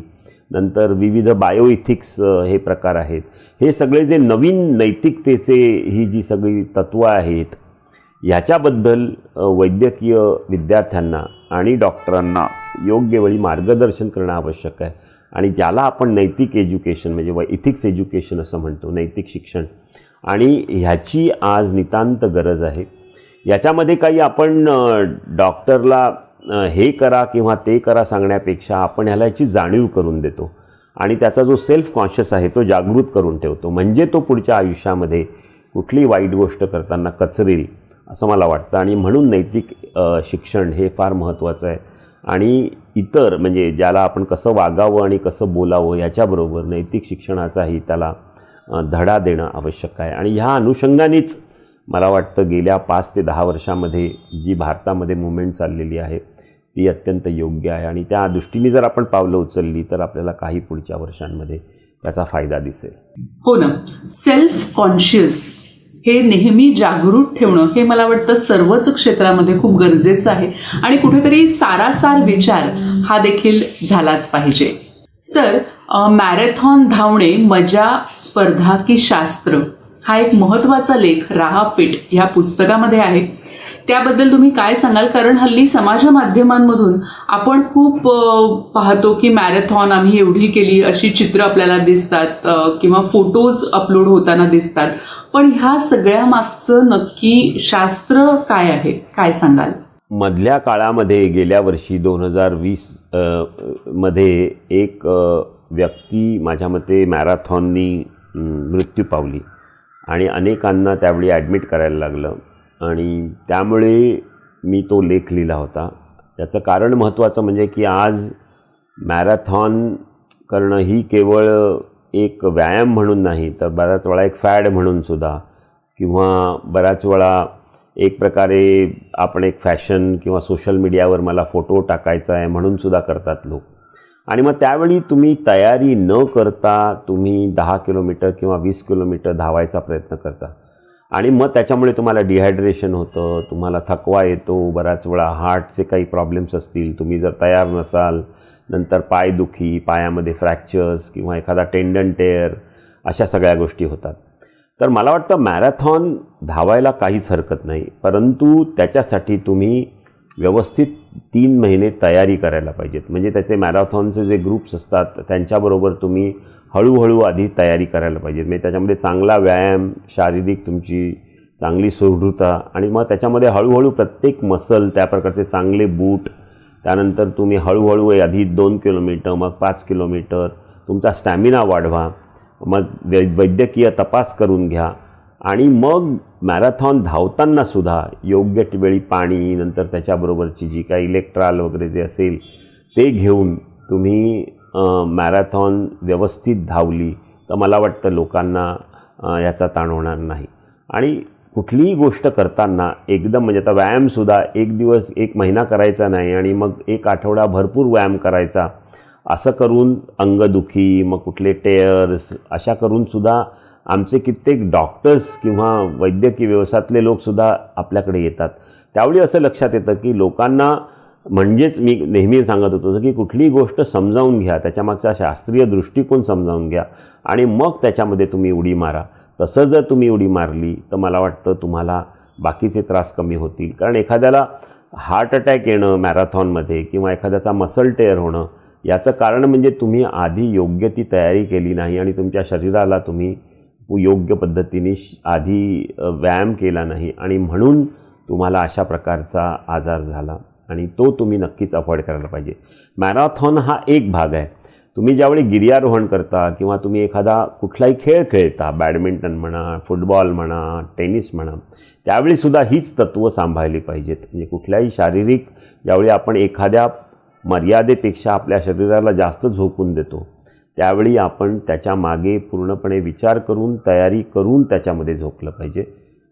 नंतर विविध बायोइथिक्स हे प्रकार आहेत. हे सगळे जे नवीन नैतिकतेचे ही जी सगळी तत्त्वं आहेत ह्याच्याबद्दल वैद्यकीय विद्यार्थ्यांना आणि डॉक्टरांना योग्य वेळी मार्गदर्शन करणं आवश्यक आहे. आणि ज्याला आपण नैतिक एज्युकेशन म्हणजे इथिक्स एज्युकेशन असं म्हणतो, नैतिक शिक्षण, आणि ह्याची आज नितांत गरज आहे. याच्यामध्ये काही आपण डॉक्टरला हे करा किंवा ते करा सांगण्यापेक्षा आपण ह्याला याची जाणीव करून देतो आणि त्याचा जो सेल्फ कॉन्शियस आहे तो जागृत करून ठेवतो, म्हणजे तो पुढच्या आयुष्यामध्ये कुठली वाईट गोष्ट करताना कचरेल असं मला वाटतं. आणि म्हणून नैतिक शिक्षण हे फार महत्त्वाचं आहे. आणि इतर म्हणजे ज्याला आपण कसं वागावं आणि कसं बोलावं याच्याबरोबर नैतिक शिक्षणाचाही त्याला धडा देणं आवश्यक आहे. आणि ह्या अनुषंगानेच मला वाटतं गेल्या 5 ते 10 वर्षामध्ये जी भारतामध्ये मुवमेंट चाललेली आहे ती अत्यंत योग्य आहे. आणि त्या दृष्टीने जर आपण पावलं उचलली तर आपल्याला काही पुढच्या वर्षांमध्ये त्याचा फायदा दिसेल.
हो ना, सेल्फ कॉन्शियस हे नेहमी जागृत ठेवणं हे मला वाटतं सर्वच क्षेत्रामध्ये खूप गरजेचं आहे आणि कुठेतरी सारासार विचार हा देखील झालाच पाहिजे. सर, मॅरेथॉन धावणे मजा स्पर्धा की शास्त्र हा एक महत्त्वाचा लेख राहा फिट ह्या पुस्तकामध्ये आहे. त्याबद्दल तुम्ही काय सांगाल? कारण हल्ली समाज माध्यमांमधून आपण खूप पाहतो की मॅरेथॉन आम्ही एवढी केली अशी चित्र आपल्याला दिसतात किंवा फोटोज अपलोड होताना दिसतात. पण ह्या सगळ्या मागचं नक्की शास्त्र काय आहे, काय सांगाल?
मधल्या काळामध्ये गेल्या वर्षी 2020 मध्ये एक व्यक्ती माझ्या मते मॅरेथॉननी मृत्यू पावली आणि अनेकांना त्यावेळी ॲडमिट करायला लागलं आणि त्यामुळे मी तो लेख लिहिला होता. त्याचं कारण महत्त्वाचं म्हणजे की आज मॅरेथॉन करणं ही केवळ एक व्यायाम म्हणून नाही तर बऱ्याच वेळा एक फॅड म्हणून सुद्धा किंवा बऱ्याच वेळा एक प्रकारे आपण एक फॅशन किंवा सोशल मीडियावर मला फोटो टाकायचा आहे म्हणून सुद्धा करतात लोक. आणि मग त्यावेळी तुम्ही तयारी न करता तुम्ही 10 किलोमीटर किंवा 20 किलोमीटर धावायचा प्रयत्न करता आणि मग त्याच्यामुळे तुम्हाला डिहायड्रेशन होतं, तुम्हाला थकवा येतो, बऱ्याच वेळा हार्टचे काही प्रॉब्लेम्स असतील, तुम्ही जर तयार नसाल, नंतर पायदुखी, पायामध्ये फ्रॅक्चर्स किंवा एखादा टेंडन टेअर अशा सगळ्या गोष्टी होतात. तर मला वाटतं मॅरेथॉन धावायला काहीच हरकत नाही, परंतु त्याच्यासाठी तुम्ही व्यवस्थित 3 महिने तयारी करायला पाहिजेत. म्हणजे त्याचे मॅरेथॉनचे जे ग्रुप्स असतात त्यांच्याबरोबर तुम्ही हळूहळू आधी तयारी करायला पाहिजे. म्हणजे त्याच्यामध्ये चांगला व्यायाम, शारीरिक तुमची चांगली सुदृढता आणि मग त्याच्यामध्ये हळूहळू प्रत्येक मसल त्या प्रकारचे चांगले बूट, त्यानंतर तुम्ही हळूहळू आधी 2 किलोमीटर मग 5 किलोमीटर तुमचा स्टॅमिना वाढवा, मग वैद्यकीय तपास करून घ्या आणि मग मॅरेथॉन धावतानासुद्धा योग्य वेळी पाणी, नंतर त्याच्याबरोबरची जी काही इलेक्ट्रॉल वगैरे जे असेल ते घेऊन तुम्ही मॅरेथॉन व्यवस्थित धावली तर मला वाटतं लोकांना याचा ताण होणार नाही. आणि कुठलीही गोष्ट करताना एकदम म्हणजे आता व्यायामसुद्धा एक दिवस 1 महिना करायचा नाही आणि मग 1 आठवडा भरपूर व्यायाम करायचा, असं करून अंगदुखी, मग कुठले टेअर्स अशा करूनसुद्धा आमचे कित्येक डॉक्टर्स किंवा वैद्यकीय व्यवसायातले लोकसुद्धा आपल्याकडे येतात. त्यावेळी असं लक्षात येतं की लोकांना, म्हणजेच मी नेहमी सांगत होतो की कुठलीही गोष्ट समजावून घ्या, त्याच्यामागचा शास्त्रीय दृष्टिकोन समजावून घ्या आणि मग त्याच्यामध्ये तुम्ही उडी मारा. तसं जर तुम्ही उडी मारली तर मला वाटतं तुम्हाला बाकीचे त्रास कमी होतील. कारण एखाद्याला हार्ट अटॅक येणं मॅरेथॉनमध्ये किंवा एखाद्याचा मसल टेअर होणं याचं कारण म्हणजे तुम्ही आधी योग्य ती तयारी केली नाही आणि तुमच्या शरीराला तुम्ही योग्य पद्धतीने आधी व्यायाम केला नाही आणि म्हणून तुम्हाला अशा प्रकारचा आजार झाला आणि तो तुम्ही नक्कीच अवॉइड करायला पाहिजे. मॅरेथॉन हा एक भाग आहे. तुम्ही ज्यावेळी गिर्यारोहण करता किंवा तुम्ही एखादा कुठलाही खेळ खेळता, बॅडमिंटन म्हणा, फुटबॉल म्हणा, टेनिस म्हणा, त्यावेळीसुद्धा हीच तत्त्व सांभाळली पाहिजेत. म्हणजे कुठल्याही शारीरिक, ज्यावेळी आपण एखाद्या मर्यादेपेक्षा आपल्या शरीराला जास्त झोकून देतो त्यावेळी आपण त्याच्या मागे पूर्णपणे विचार करून, तयारी करून त्याच्यामध्ये झोकलं पाहिजे.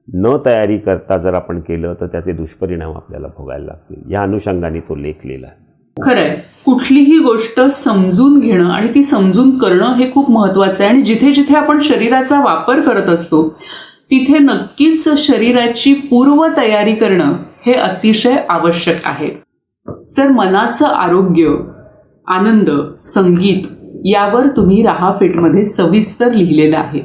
न तयारी करता जर आपण केलं तर त्याचे दुष्परिणाम आपल्याला भोगायला लागतील. या अनुषंगाने तो लेख लिहिला.
खरंय, कुठलीही गोष्ट समजून घेणं आणि ती समजून करणं हे खूप महत्वाचं आहे. आणि जिथे जिथे आपण शरीराचा वापर करत असतो तिथे नक्कीच शरीराची पूर्वतयारी करणं हे अतिशय आवश्यक आहे. सर, मनाचं आरोग्य, आनंद, संगीत यावर तुम्ही राहा फिटमध्ये सविस्तर लिहिलेलं आहे,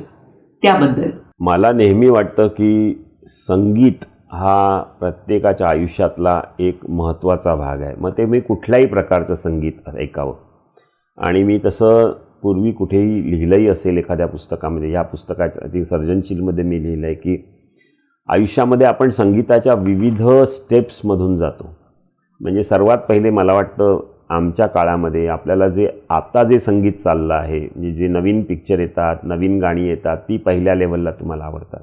त्याबद्दल.
मला नेहमी वाटतं की संगीत हा प्रत्येकाच्या आयुष्यातला एक महत्त्वाचा भाग आहे. मग ते मी कुठल्याही प्रकारचं संगीत ऐकावं. आणि मी तसं पूर्वी कुठेही लिहिलंही असेल एखाद्या पुस्तकामध्ये, ह्या पुस्तकाच्या ती सर्जनशीलमध्ये मी लिहिलं आहे की आयुष्यामध्ये आपण संगीताच्या विविध स्टेप्समधून जातो. म्हणजे सर्वात पहिले मला वाटतं आमच्या काळामध्ये आपल्याला आता जे संगीत चाललं आहे, म्हणजे जे नवीन पिक्चर येतात, नवीन गाणी येतात, ती पहिल्या लेवलला तुम्हाला आवडतात.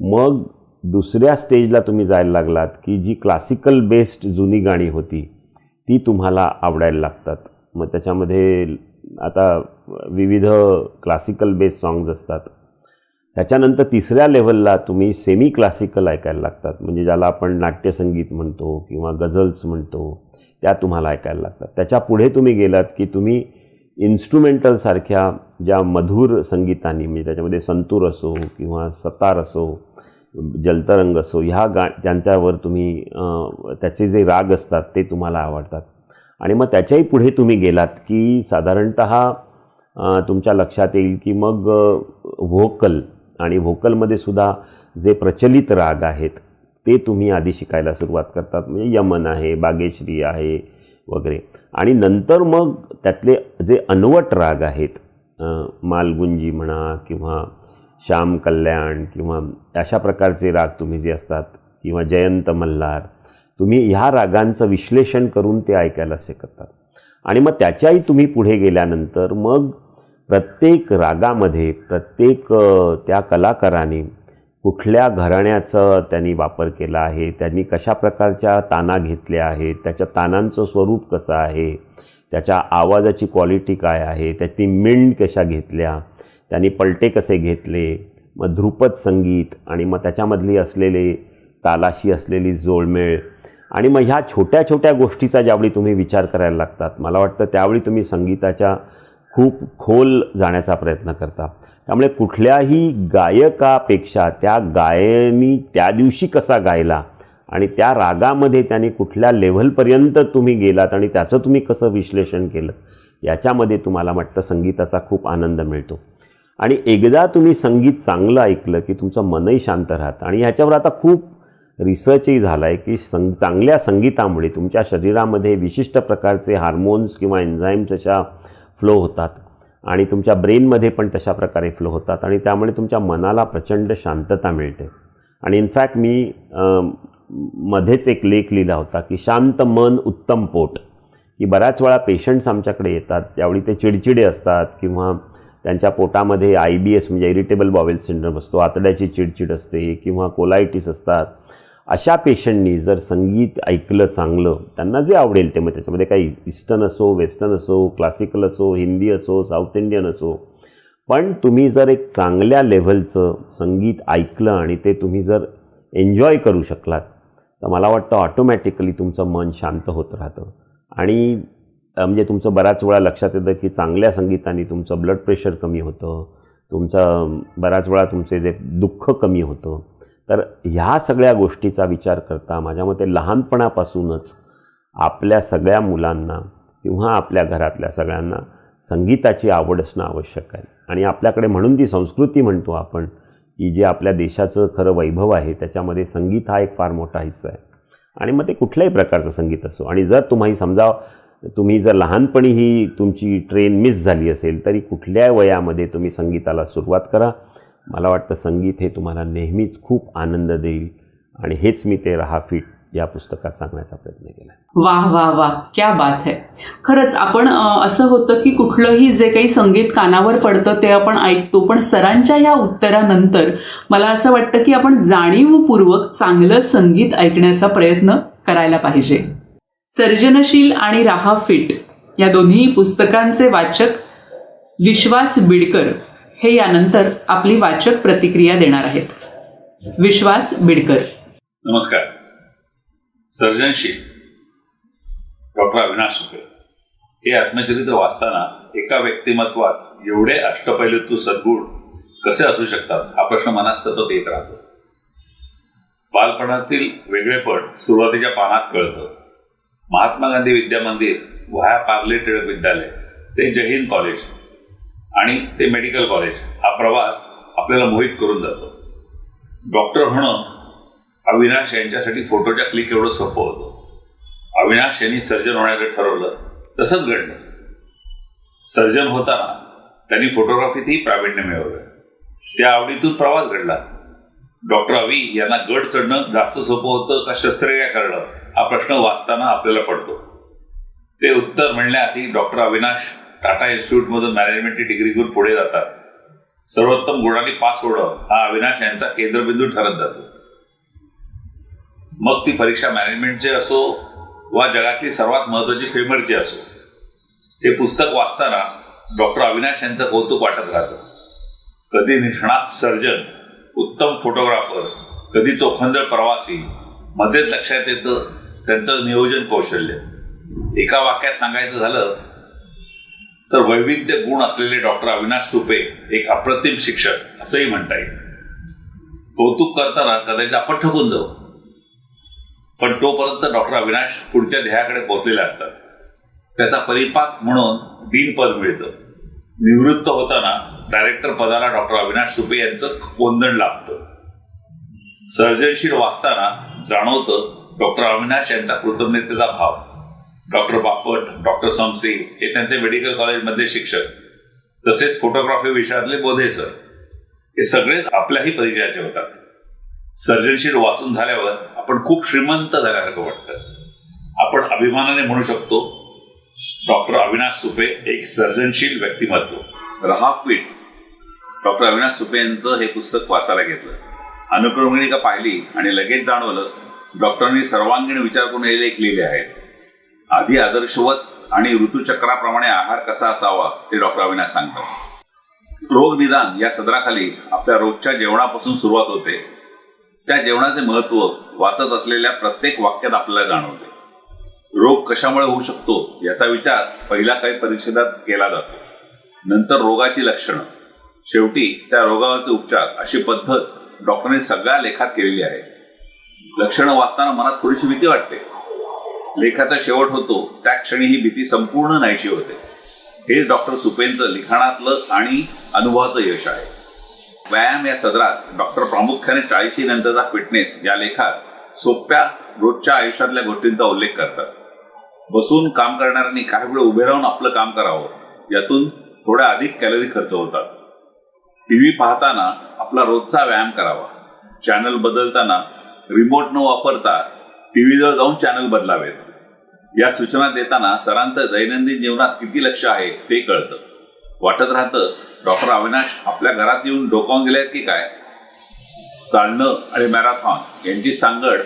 मग दुसऱ्या स्टेजला तुम्ही जायला लागलात की जी क्लासिकल बेस्ड जुनी गाणी होती ती तुम्हाला आवडायला लागतात. मग त्याच्यामध्ये आता विविध क्लासिकल बेस्ड सॉंग्स असतात. त्याच्यानंतर तिसऱ्या लेवलला तुम्ही सेमी क्लासिकल ऐकायला लागतात, म्हणजे ज्याला आपण नाट्यसंगीत म्हणतो किंवा गझल्स म्हणतो, त्या तुम्हाला ऐकायला लागतात. त्याच्या पुढे तुम्ही गेलात की तुम्ही इन्स्ट्रुमेंटलसारख्या ज्या मधुर संगीतांनी, म्हणजे त्याच्यामध्ये संतूर असो किंवा सतार असो, जलतरंग असो, त्यांच्यावर तुम्ही त्याचे जे राग असतात ते तुम्हाला आवडतात. आणि मग त्याच्याही पुढे तुम्ही गेलात की साधारणतः तुमच्या लक्षात येईल की मग व्होकल, आणि व्होकलमध्ये सुद्धा जे प्रचलित राग आहेत ते तुम्ही आधी शिकायला सुरुवात करतात. म्हणजे यमन आहे, बागेश्री आहे वगैरे. आणि नंतर मग त्यातले जे अनवट राग आहेत, मालगुंजी म्हणा किंवा श्याम कल्याण किंवा अशा प्रकारचे राग तुम्ही जे असतात, किंवा जयंत मल्हार, तुम्ही ह्या रागांचं विश्लेषण करून ते ऐकायला शिकतात. आणि मग त्याच्याही तुम्ही पुढे गेल्यानंतर मग प्रत्येक रागामध्ये प्रत्येक त्या कलाकाराने कुठल्या घराण्याचं त्यांनी वापर केला आहे, त्यांनी कशा प्रकारच्या ताना घेतल्या आहेत, त्याच्या तानांचं स्वरूप कसं आहे, त्याच्या आवाजाची क्वालिटी काय आहे, त्याची मिंड कशा घेतल्या, त्यांनी पलटे कसे घेतले, मग ध्रुपद संगीत आणि मग त्याच्यामधली असलेले तालाशी असलेली जोडमेळ. आणि मग ह्या छोट्या छोट्या गोष्टीचा ज्यावेळी तुम्ही विचार करायला लागतात, मला वाटतं त्यावेळी तुम्ही संगीताच्या खूप खोल जाण्याचा प्रयत्न करता. त्यामुळे कुठल्याही गायकापेक्षा त्या गायनी त्या दिवशी कसा गायला आणि त्या रागामध्ये त्याने कुठल्या लेव्हलपर्यंत तुम्ही गेलात आणि त्याचं तुम्ही कसं विश्लेषण केलं, याच्यामध्ये तुम्हाला वाटतं संगीताचा खूप आनंद मिळतो. आणि एकदा तुम्ही संगीत चांगलं ऐकलं की तुमचं मनही शांत राहतं. आणि ह्याच्यावर आता खूप रिसर्चही झाला आहे की चांगल्या संगीतामुळे तुमच्या शरीरामध्ये विशिष्ट प्रकारचे हार्मोन्स किंवा एन्झाईम्स अशा फ्लो होतात आणि तुमच्या ब्रेनमध्ये पण तशा प्रकारे फ्लो होतात आणि त्यामुळे तुमच्या मनाला प्रचंड शांतता मिळते. आणि इनफॅक्ट मी मध्येच एक लेख लिहिला होता की शांत मन उत्तम पोट, की बऱ्याच वेळा पेशंट्स आमच्याकडे येतात त्यावेळी ते चिडचिडे असतात किंवा त्यांच्या पोटामध्ये IBS म्हणजे इरिटेबल बावेल सिंड्रोम असतो, आतड्याची चिडचिड असते किंवा कोलायटिस असतात. अशा पेशंटनी जर संगीत ऐकलं चांगलं, त्यांना जे आवडेल ते, मग त्याच्यामध्ये काही ईस्टर्न असो, वेस्टर्न असो, क्लासिकल असो, हिंदी असो, साऊथ इंडियन असो, पण तुम्ही जर एक चांगल्या लेव्हलचं संगीत ऐकलं आणि ते तुम्ही जर एन्जॉय करू शकलात तर मला वाटतं ऑटोमॅटिकली तुमचं मन शांत होत राहतं आणि म्हणजे तुमचं बऱ्याच वेळा लक्षात येतं की चांगल्या संगीताने तुमचं ब्लड प्रेशर कमी होतं, तुमचं बऱ्याच वेळा तुमचे जे दुःख कमी होतं. तर ह्या सगळ्या गोष्टीचा विचार करता माझ्या मते लहानपणापासूनच आपल्या सगळ्या मुलांना किंवा आपल्या घरातल्या सगळ्यांना संगीताची आवड असणं आवश्यक आहे. आणि आपल्याकडे म्हणून ती संस्कृती म्हणतो आपण की जे आपल्या देशाचं खरं वैभव आहे त्याच्यामध्ये संगीत हा एक फार मोठा हिस्सा आहे. आणि मग ते कुठल्याही प्रकारचं संगीत असो. आणि जर तुम्ही समजा तुम्ही जर लहानपणी ही तुमची ट्रेन मिस झाली असेल तरी कुठल्या वयामध्ये तुम्ही संगीताला सुरुवात करा. मला वाटतं संगीत हे तुम्हाला नेहमीच खूप आनंद देईल आणि हेच मी ते रहा फिट या पुस्तकात सांगण्याचा प्रयत्न केला.
वाह वाह वाह, क्या बात है. खरंच आपण असं होतं की कुठलंही जे काही संगीत कानावर पडतं ते आपण ऐकतो, पण सरांच्या या उत्तरानंतर मला असं वाटतं की आपण जाणीवपूर्वक चांगलं संगीत ऐकण्याचा प्रयत्न करायला पाहिजे. सर्जनशील आणि रहा फिट या दोन्ही पुस्तकांचे वाचक विश्वास बिडकर हे यानंतर आपली वाचक प्रतिक्रिया देणार आहेत. विश्वास बिडकर.
नमस्कार. सर्जनशील डॉक्टर अविनाश सुपे हे आत्मचरित्र वाचताना एका व्यक्तिमत्वात एवढे अष्टपैलुत्व सद्गुण कसे असू शकतात हा प्रश्न मनात सतत येत राहतो. बालपणातील वेगळेपण सुरुवातीच्या पानात कळतं. महात्मा गांधी विद्या मंदिर, व्हाया पार्ले टिळक विद्यालय ते जय हिंद कॉलेज आणि ते मेडिकल कॉलेज हा प्रवास आपल्याला मोहित करून जातो. डॉक्टर होणं अविनाश यांच्यासाठी फोटोच्या क्लिक एवढं सोपं होतं. अविनाश यांनी सर्जन होण्याचं ठरवलं, तसंच घडलं. सर्जन होताना त्यांनी फोटोग्राफीतही प्रावीण्य मिळवलं. त्या आवडीतून प्रवास घडला. डॉक्टर अवी यांना गड चढणं जास्त सोपं होतं का शस्त्रक्रिया करणं हा प्रश्न वाचताना आपल्याला पडतो. ते उत्तर म्हणण्याआधी डॉक्टर अविनाश टाटा इन्स्टिट्यूटमधून मॅनेजमेंटची डिग्री घेऊन पुढे जातात. सर्वोत्तम गुणांनी पास होणं हा अविनाश यांचा केंद्रबिंदू ठरत जातो. मग ती परीक्षा मॅनेजमेंटची असो वा जगातली सर्वात महत्वाची फेमरची असो. हे पुस्तक वाचताना डॉक्टर अविनाश यांचं कौतुक वाटत राहतं. कधी निष्णात सर्जन, उत्तम फोटोग्राफर, कधी चोखंदळ प्रवासी, मध्येच लक्षात येतं त्यांचं नियोजन कौशल्य. एका वाक्यात सांगायचं झालं तर वैविध्य गुण असलेले डॉक्टर अविनाश सुपे एक अप्रतिम शिक्षक असंही म्हणता येईल. कौतुक करताना कदाचित आपण ठकून जाऊ, पण तोपर्यंत डॉक्टर अविनाश पुढच्या ध्येयाकडे पोहोचलेले असतात. त्याचा परिपाक म्हणून डीन पद मिळतं. निवृत्त होताना डायरेक्टर पदाला डॉक्टर अविनाश सुपे यांचं कोंदण लाभतं. सर्जनशील वाचताना जाणवतं डॉक्टर अविनाश यांचा कृतज्ञतेचा भाव. डॉक्टर बापट, डॉक्टर समसे हे त्यांचे मेडिकल कॉलेजमधले शिक्षक, तसेच फोटोग्राफी विषयातले बोधे सर, हे सगळेच आपल्याही परिचयाचे होतात. सर्जनशील वाचून झाल्यावर आपण खूप श्रीमंत झाल्यासारखं वाटतं. आपण अभिमानाने म्हणू शकतो डॉक्टर अविनाश सुपे एक सर्जनशील व्यक्तिमत्व. रहा फिट डॉक्टर अविनाश सुपे यांचं हे पुस्तक वाचायला घेतलं. अनुक्रमणिका पाहिली आणि लगेच जाणवलं डॉक्टरांनी सर्वांगीण विचार करून हे लेख लिहिले आहेत. आधी आदर्शवत आणि ऋतुचक्राप्रमाणे आहार कसा असावा ते डॉक्टर अविनाश सांगतात. रोग निदान या सदराखाली आपल्या रोजच्या जेवणापासून सुरुवात होते. त्या जेवणाचे महत्व वाचत असलेल्या प्रत्येक वाक्यात आपल्याला जाणवते. रोग कशामुळे होऊ शकतो याचा विचार पहिल्या काही परिच्छेदात केला जातो. नंतर रोगाची लक्षणं, शेवटी त्या रोगावरचे उपचार अशी पद्धत डॉक्टरांनी सगळ्या लेखात केलेली आहे. लक्षणं वाचताना मनात थोडीशी भीती वाटते. लेखाचा शेवट होतो त्या क्षणी ही भीती संपूर्ण नाहीशी होते. हेच डॉक्टर सुपेंचं लिखाणातलं आणि अनुभवाचं यश आहे. व्यायाम या सदरात डॉक्टर प्रामुख्याने 40 नंतरचा फिटनेस या लेखात सोप्या रोजच्या आयुष्यातल्या गोष्टींचा उल्लेख करतात. बसून काम करणाऱ्यांनी काही वेळ उभे राहून आपलं काम करावं, यातून थोड्या अधिक कॅलरी खर्च होतात. टीव्ही पाहताना आपला रोजचा व्यायाम करावा. चॅनल बदलताना रिमोट न वापरता टीव्हीजवळ जाऊन चॅनल बदलावेत. या सूचना देताना सरांचं दैनंदिन जीवनात किती लक्ष आहे ते कळतं. वाटत राहतं डॉक्टर अविनाश आपल्या घरात येऊन डोकावून गेलेत की काय. चालणं आणि मॅरेथॉन यांची सांगड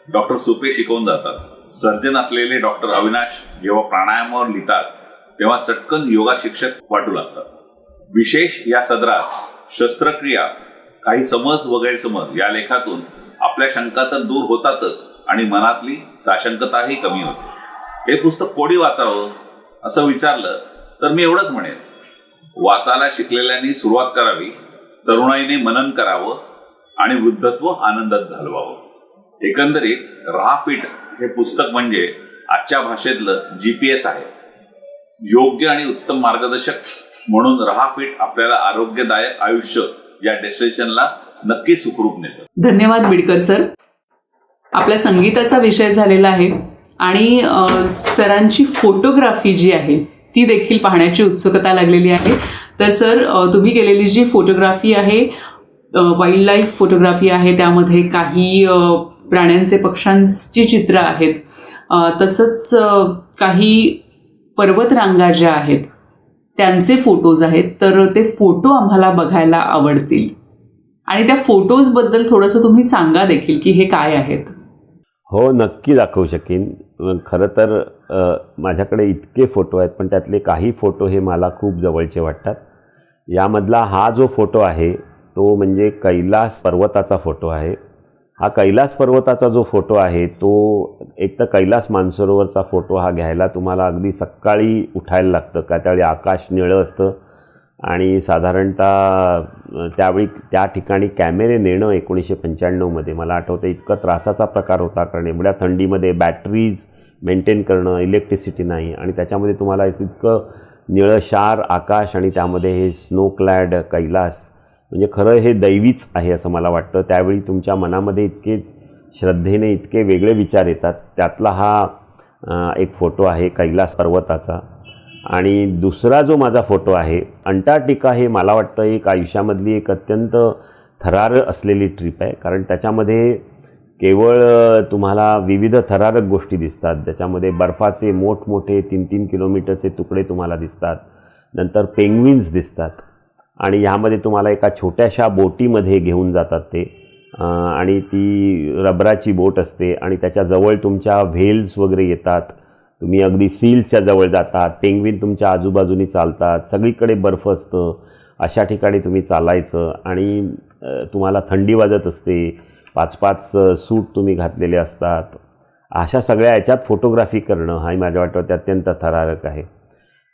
डॉक्टर सुपे शिकवून जातात. सर्जन असलेले डॉक्टर अविनाश जेव्हा प्राणायामावर लिहितात तेव्हा चटकन योगा शिक्षक वाटू लागतात. विशेष या सदरात शस्त्रक्रिया, काही समज व गैरसमज या लेखातून आपल्या शंका तर दूर होतातच आणि मनातली साशंकताही कमी होते. हे पुस्तक कोणी वाचावं असं विचारलं तर मी एवढंच म्हणेन, वाचायला शिकलेल्यांनी सुरुवात करावी, तरुणाईने मनन करावं आणि वृद्धत्व आनंदात घालवावं. एकंदरीत रहा फिट हे पुस्तक म्हणजे आजच्या भाषेतलं GPS आहे. योग्य आणि उत्तम मार्गदर्शक म्हणून रहा फिट आपल्याला आरोग्यदायक आयुष्य या डेस्टिनेशनला नक्की सुखरूप नेतं.
धन्यवाद बिडकर सर. आपल्या संगीताचा विषय झालेला आहे आणि सरांची फोटोग्राफी जी आहे ती देखील पाहण्याची उत्सुकता लागलेली आहे. तर सर, तुम्ही केलेली जी फोटोग्राफी आहे, वाईल्ड लाईफ फोटोग्राफी आहे, त्यामध्ये काही प्राण्यांचे, पक्ष्यांची चित्र आहेत, तसंच काही पर्वतरांगा ज्या आहेत त्यांचे फोटोज आहेत. तर ते फोटो आम्हाला बघायला आवडतील आणि त्या फोटोजबद्दल थोडंसं तुम्ही सांगा देखील की हे काय आहेत.
हो, नक्की दाखवू शकेन. खरं तर माझ्याकडे इतके फोटो आहेत, पण त्यातले काही फोटो हे मला खूप जवळचे वाटतात. यामधला हा जो फोटो आहे तो म्हणजे कैलास पर्वताचा फोटो आहे. हा कैलास पर्वताचा जो फोटो आहे तो एक तर कैलास मानसरोवरचा फोटो हा घ्यायला तुम्हाला अगदी सकाळी उठायला लागतं, का त्यावेळी आकाश निळं असतं आणि साधारणतः त्यावेळी त्या ठिकाणी कॅमेरे नेणं 1995मध्ये मला आठवतं इतकं त्रासाचा प्रकार होता, कारण एवढ्या थंडीमध्ये बॅटरीज मेंटेन करणं, इलेक्ट्रिसिटी नाही आणि त्याच्यामध्ये तुम्हाला इतकं निळशार आकाश आणि त्यामध्ये हे स्नो क्लॅड कैलास, म्हणजे खरं हे दैवीच आहे असं मला वाटतं. त्यावेळी तुमच्या मनामध्ये इतके श्रद्धेने इतके वेगळे विचार येतात. त्यातला हा एक फोटो आहे कैलास पर्वताचा. आणि दुसरा जो माझा फोटो आहे अंटार्क्टिका, हे मला वाटतं एक आयुष्यामधली एक अत्यंत थरारक असलेली ट्रिप आहे, कारण त्याच्यामध्ये केवळ तुम्हाला विविध थरारक गोष्टी दिसतात. त्याच्यामध्ये बर्फाचे मोठमोठे 3-3 किलोमीटरचे तुकडे तुम्हाला दिसतात, नंतर पेंग्विन्स दिसतात आणि ह्यामध्ये तुम्हाला एका छोट्याशा बोटीमध्ये घेऊन जातात ते, आणि ती रबराची बोट असते आणि त्याच्याजवळ तुमच्या व्हेल्स वगैरे येतात. तुम्ही अगदी सीलच्या जवळ जातात, पेंग्विन तुमच्या आजूबाजूनी चालतात, सगळीकडे बर्फ असतं. अशा ठिकाणी तुम्ही चालायचं आणि तुम्हाला थंडी वाजत असते, 5-5 सूट तुम्ही घातलेले असतात. अशा सगळ्या याच्यात फोटोग्राफी करणं हा माझ्या वाटतं अत्यंत थरारक आहे.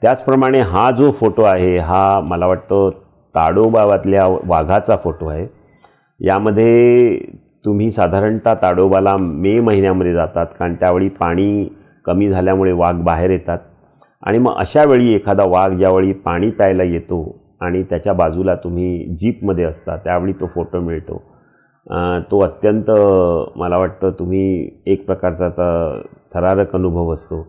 त्याचप्रमाणे हा जो फोटो आहे हा मला वाटतं ताडोबातल्या वाघाचा फोटो आहे. यामध्ये तुम्ही साधारणतः ताडोबाला मे महिन्यामध्ये जातात, कारण त्यावेळी पाणी कमी झाल्यामुळे वाघ बाहेर येतात आणि मग अशा वेळी एखादा वाघ ज्यावेळी पाणी प्यायला येतो आणि त्याच्या बाजूला तुम्ही जीपमध्ये असता त्यावेळी तो फोटो मिळतो. तो अत्यंत मला वाटतं तुम्ही एक प्रकारचा थरारक अनुभव असतो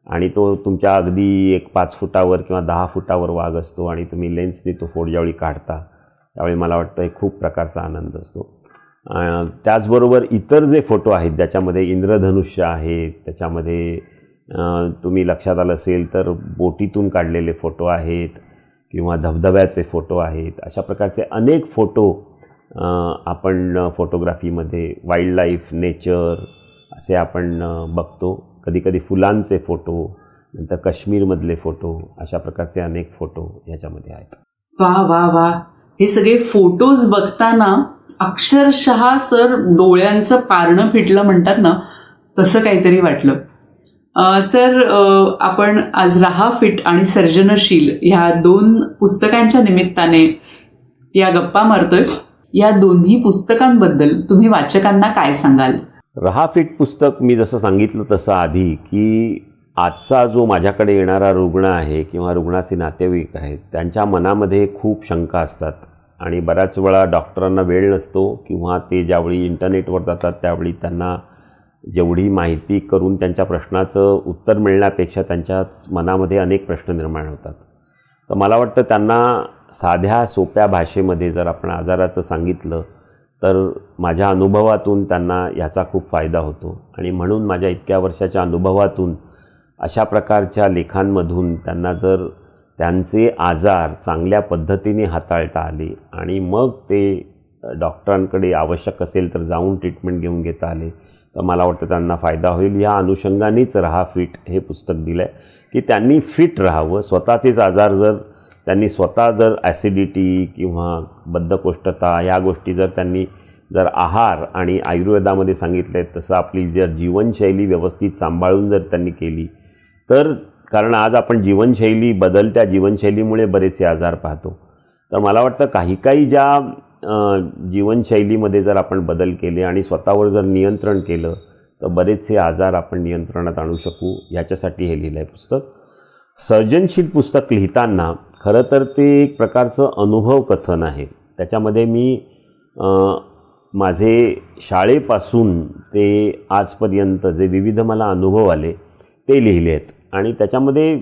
आणि तो तुमच्या अगदी एक 5 फुटावर किंवा 10 फुटावर वाघ असतो आणि तुम्ही लेन्सने तो फोटो ज्यावेळी काढता त्यावेळी मला वाटतं एक खूप प्रकारचा आनंद असतो. त्याचबरोबर इतर जे फोटो आहेत ज्याच्यामध्ये इंद्रधनुष्य आहे, त्याच्यामध्ये तुम्ही लक्षात आलं असेल तर बोटीतून काढलेले फोटो आहेत किंवा धबधब्याचे फोटो आहेत. अशा प्रकारचे अनेक फोटो आपण फोटोग्राफीमध्ये वाईल्ड लाईफ, नेचर असे आपण बघतो. कधीकधी फुलांचे फोटो, नंतर काश्मीरमधले फोटो, अशा प्रकारचे अनेक फोटो ह्याच्यामध्ये आहेत.
वा वा वा, हे सगळे फोटोज बघताना अक्षरशः सर डोळ्यांचं पारणं फिटलं म्हणतात ना, तसं काहीतरी वाटलं. सर, आपण आज रहा फिट आणि सर्जनशील ह्या 2 पुस्तकांच्या निमित्ताने या गप्पा मारतोय. या दोन्ही पुस्तकांबद्दल तुम्ही वाचकांना काय सांगाल?
रहा फिट पुस्तक मी जसं सांगितलं तसं आधी, की आजचा जो माझ्याकडे येणारा रुग्ण आहे किंवा रुग्णाचे नातेवाईक आहेत त्यांच्या मनामध्ये खूप शंका असतात आणि बऱ्याच वेळा डॉक्टरांना वेळ नसतो किंवा ते ज्यावेळी इंटरनेटवर जातात त्यावेळी त्यांना जेवढी माहिती करून त्यांच्या प्रश्नाचं उत्तर मिळण्यापेक्षा त्यांच्या मनामध्ये अनेक प्रश्न निर्माण होतात. तर मला वाटतं त्यांना साध्या सोप्या भाषेमध्ये जर आपण आजाराचं सांगितलं तर माझ्या अनुभवातून त्यांना याचा खूप फायदा होतो आणि म्हणून माझ्या इतक्या वर्षाच्या अनुभवातून अशा प्रकारच्या लेखांमधून त्यांना जर त्यांचे आजार चांगल्या पद्धतीने हाताळता आले आणि मग ते डॉक्टरांकडे आवश्यक असेल तर जाऊन ट्रीटमेंट घेऊन घेता आले तर मला वाटतं त्यांना फायदा होईल. या अनुषंगानेच रहा फिट हे पुस्तक दिलं आहे की त्यांनी फिट राहावं, स्वतःचेच आजार जर त्यांनी स्वतः जर ॲसिडिटी किंवा बद्धकोष्ठता ह्या गोष्टी जर त्यांनी जर आहार आणि आयुर्वेदामध्ये सांगितले तसं आपली जर जीवनशैली व्यवस्थित सांभाळून जर त्यांनी केली तर, कारण आज आपण जीवनशैली बदलत्या जीवनशैलीमुळे बरेचसे आजार पाहतो, तर मला वाटतं काही ज्या जीवनशैलीमध्ये जर आपण बदल केले आणि स्वतःवर जर नियंत्रण केलं तर बरेचसे आजार आपण नियंत्रणात आणू शकू. याच्यासाठी हे लिहिलं आहे पुस्तक. सर्जनशील पुस्तक लिहिताना खरं तर ते एक प्रकारचं अनुभव कथन आहे. त्याच्यामध्ये मी माझे शाळेपासून ते आजपर्यंत जे विविध मला अनुभव आले ते लिहिले आहेत आणि त्याच्यामध्ये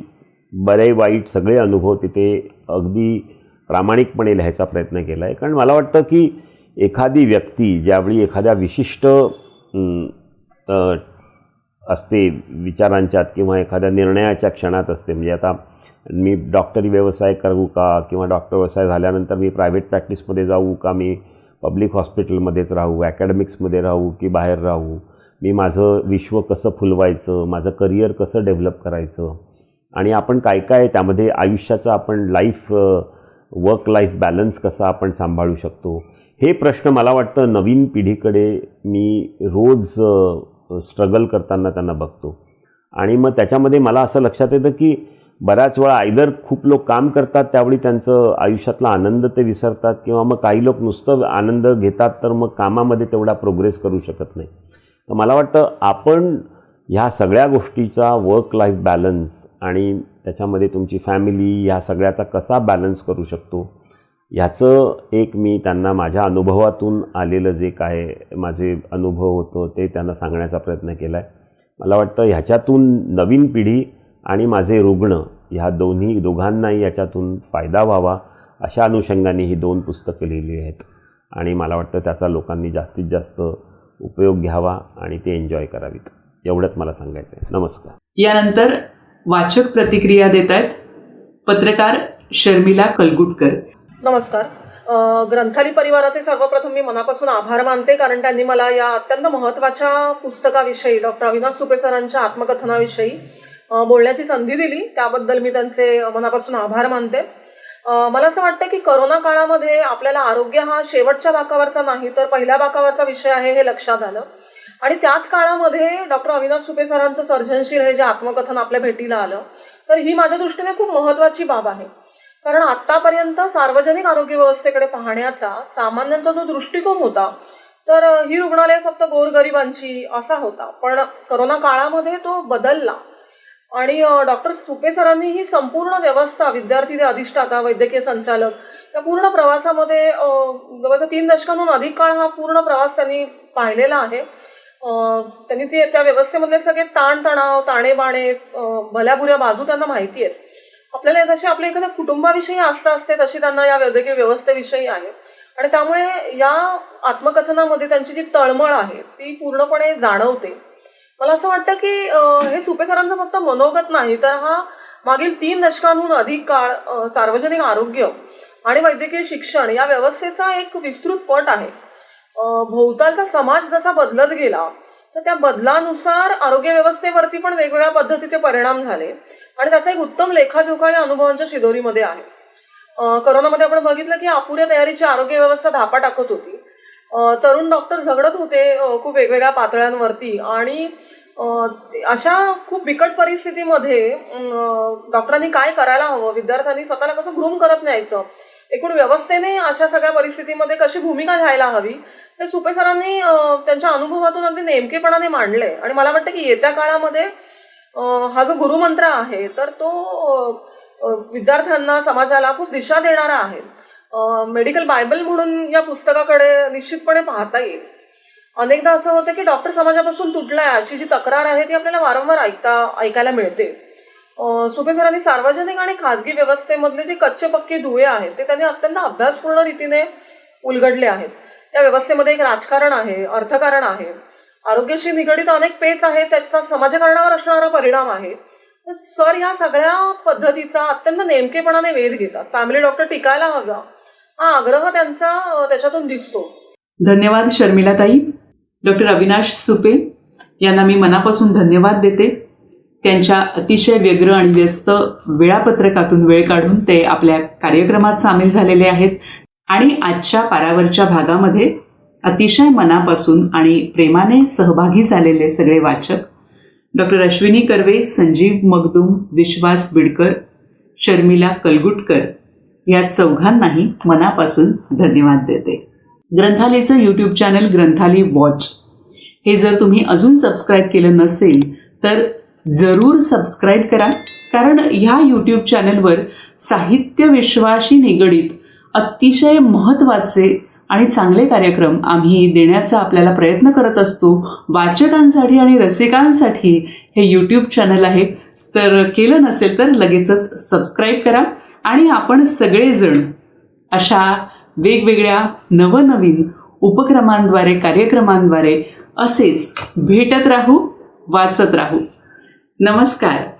बरे वाईट सगळे अनुभव तिथे अगदी प्रामाणिकपणे लिहायचा प्रयत्न केला आहे. कारण मला वाटतं की एखादी व्यक्ती ज्यावेळी एखाद्या विशिष्ट असते विचारांच्यात किंवा एखाद्या निर्णयाच्या क्षणात असते, म्हणजे आता मी डॉक्टरी व्यवसाय करू का किंवा डॉक्टर व्यवसाय झाल्यानंतर मी प्रायव्हेट प्रॅक्टिसमध्ये जाऊ का, मी पब्लिक हॉस्पिटलमध्येच राहू, ॲकॅडमिक्समध्ये राहू की बाहेर राहू, मी माझं विश्व कसं फुलवायचं, माझं करिअर कसं डेव्हलप करायचं आणि आपण काय त्यामध्ये आयुष्याचं आपण वर्क लाईफ बॅलन्स कसा आपण सांभाळू शकतो, हे प्रश्न मला वाटतं नवीन पिढीकडे मी रोज स्ट्रगल करताना त्यांना बघतो. आणि मग त्याच्यामध्ये मला असं लक्षात येतं की बऱ्याच वेळा आयदर खूप लोक काम करतात त्यावेळी त्यांचं आयुष्यातला आनंद ते विसरतात किंवा मग काही लोक नुसतं आनंद घेतात तर मग कामामध्ये तेवढा प्रोग्रेस करू शकत नाही. तर मला वाटतं आपण ह्या सगळ्या गोष्टीचा वर्क लाईफ बॅलन्स आणि त्याच्यामध्ये तुमची फॅमिली ह्या सगळ्याचा कसा बॅलन्स करू शकतो ह्याचं एक मी त्यांना माझ्या अनुभवातून आलेलं जे काय माझे अनुभव होतं ते त्यांना सांगण्याचा प्रयत्न केला आहे. मला वाटतं ह्याच्यातून नवीन पिढी आणि माझे रुग्ण ह्या दोघांनाही याच्यातून फायदा व्हावा अशा अनुषंगाने ही 2 पुस्तकं लिहिली आहेत आणि मला वाटतं त्याचा लोकांनी जास्तीत जास्त उपयोग घ्यावा आणि ते एन्जॉय करावीत, एवढंच मला सांगायचं आहे. नमस्कार.
यानंतर वाचक प्रतिक्रिया देत आहेत पत्रकार शर्मिला कलगुटकर.
नमस्कार. ग्रंथाली परिवाराचे सर्वप्रथम मी मनापासून आभार मानते, कारण त्यांनी मला या अत्यंत महत्त्वाच्या पुस्तकाविषयी डॉक्टर अविनाश सुपे सरांच्या आत्मकथनाविषयी बोलण्याची संधी दिली. त्याबद्दल मी त्यांचे मनापासून आभार मानते. मला असं वाटतं की करोना काळामध्ये आपल्याला आरोग्य हा शेवटच्या बाकावरचा नाही तर पहिल्या बाकावरचा विषय आहे हे लक्षात आलं आणि त्याच काळामध्ये डॉक्टर अविनाश सुपे सरांचं सर्जनशील हे जे आत्मकथन आपल्या भेटीला आलं, तर ही माझ्या दृष्टीने खूप महत्त्वाची बाब आहे. कारण आतापर्यंत सार्वजनिक आरोग्य व्यवस्थेकडे पाहण्याचा सामान्यांचा जो दृष्टिकोन होता तर ही रुग्णालय फक्त गोरगरिबांची असा होता, पण करोना काळामध्ये तो बदलला आणि डॉक्टर सुपे सरांनी ही संपूर्ण व्यवस्था, विद्यार्थी ते अधिष्ठाता, वैद्यकीय संचालक, या पूर्ण प्रवासामध्ये जवळजवळ 3 दशकांहून अधिक काळ हा पूर्ण प्रवास त्यांनी पाहिलेला आहे. त्यांनी त्या व्यवस्थेमधले सगळे ताणतणाव, ताणेबाणे, भल्याबुऱ्या बाजू त्यांना माहिती आहेत. आपल्याला जशी आपल्या एखाद्या कुटुंबाविषयी आस्था असते तशी त्यांना या वैद्यकीय व्यवस्थेविषयी आहे आणि त्यामुळे या आत्मकथनामध्ये त्यांची जी तळमळ आहे ती पूर्णपणे जाणवते. मला असं वाटतं की हे सुपे सरांचं फक्त मनोगत नाही तर हा मागील 3 दशकांहून अधिक काळ सार्वजनिक आरोग्य आणि वैद्यकीय शिक्षण या व्यवस्थेचा एक विस्तृत पट आहे. भोवतालचा समाज जसा बदलत गेला तर त्या बदलानुसार आरोग्य व्यवस्थेवरती पण वेगवेगळ्या पद्धतीचे परिणाम झाले आणि त्याचा एक उत्तम लेखाजोखा या अनुभवांच्या शिदोरीमध्ये आहे. करोनामध्ये आपण बघितलं की अपुऱ्या तयारीची आरोग्य व्यवस्था धापा टाकत होती. तरुण डॉक्टर झगडत होते खूप वेगवेगळ्या पातळ्यांवरती आणि अशा खूप बिकट परिस्थितीमध्ये डॉक्टरांनी काय करायला हवं, विद्यार्थ्यांनी स्वतःला कसं ग्रूम करत न्यायचं, एकूण व्यवस्थेने अशा सगळ्या परिस्थितीमध्ये कशी भूमिका घ्यायला हवी हे सुपे सरांनी त्यांच्या अनुभवातून अगदी नेमकेपणाने मांडले आणि मला वाटतं की येत्या काळामध्ये हा जो गुरुमंत्र आहे तर तो विद्यार्थ्यांना, समाजाला खूप दिशा देणारा आहे. मेडिकल बायबल म्हणून या पुस्तकाकडे निश्चितपणे पाहता येईल. अनेकदा असं होतं की डॉक्टर समाजापासून तुटलाय अशी जी तक्रार आहे ती आपल्याला वारंवार ऐकायला मिळते. सुपे सरांनी सार्वजनिक आणि खाजगी व्यवस्थेमधले जे कच्चे पक्के दुवे आहेत ते त्यांनी अत्यंत अभ्यासपूर्ण रीतीने उलगडले आहेत. या व्यवस्थेमध्ये एक राजकारण आहे, अर्थकारण आहे, आरोग्याशी निगडीत अनेक पेच आहेत, त्याचा समाजकारणावर असणारा परिणाम आहे. तर सर ह्या सगळ्या पद्धतीचा अत्यंत नेमकेपणाने वेध घेतात. फॅमिली डॉक्टर टिकायला हवा हा आग्रह त्यांचा त्याच्यातून दिसतो.
धन्यवाद शर्मिलाताई. डॉक्टर अविनाश सुपे यांना मी मनापासून धन्यवाद देते. त्यांच्या अतिशय व्यग्र आणि व्यस्त वेळापत्रकातून वेळ काढून ते आपल्या कार्यक्रमात सामील झालेले आहेत आणि आजच्या पारावरच्या भागामध्ये अतिशय मनापासून आणि प्रेमाने सहभागी झालेले सगळे वाचक डॉक्टर अश्विनी कर्वे, संजीव मगदूम, विश्वास बिडकर, शर्मिला कलगुटकर या चौघांनाही मनापासून धन्यवाद देते. ग्रंथालीचं यूट्यूब चॅनल ग्रंथाली वॉच हे जर तुम्ही अजून सबस्क्राईब केलं नसेल तर जरूर सबस्क्राईब करा, कारण ह्या यूट्यूब चॅनलवर साहित्य विश्वाशी निगडीत अतिशय महत्त्वाचे आणि चांगले कार्यक्रम आम्ही देण्याचा आपल्याला प्रयत्न करत असतो. वाचकांसाठी आणि रसिकांसाठी हे यूट्यूब चॅनल आहे, तर केलं नसेल तर लगेचच सबस्क्राईब करा आणि आपण सगळेजण अशा वेगवेगळ्या नवनवीन उपक्रमांद्वारे, कार्यक्रमांद्वारे असेच भेटत राहू, वाचत राहू. नमस्कार.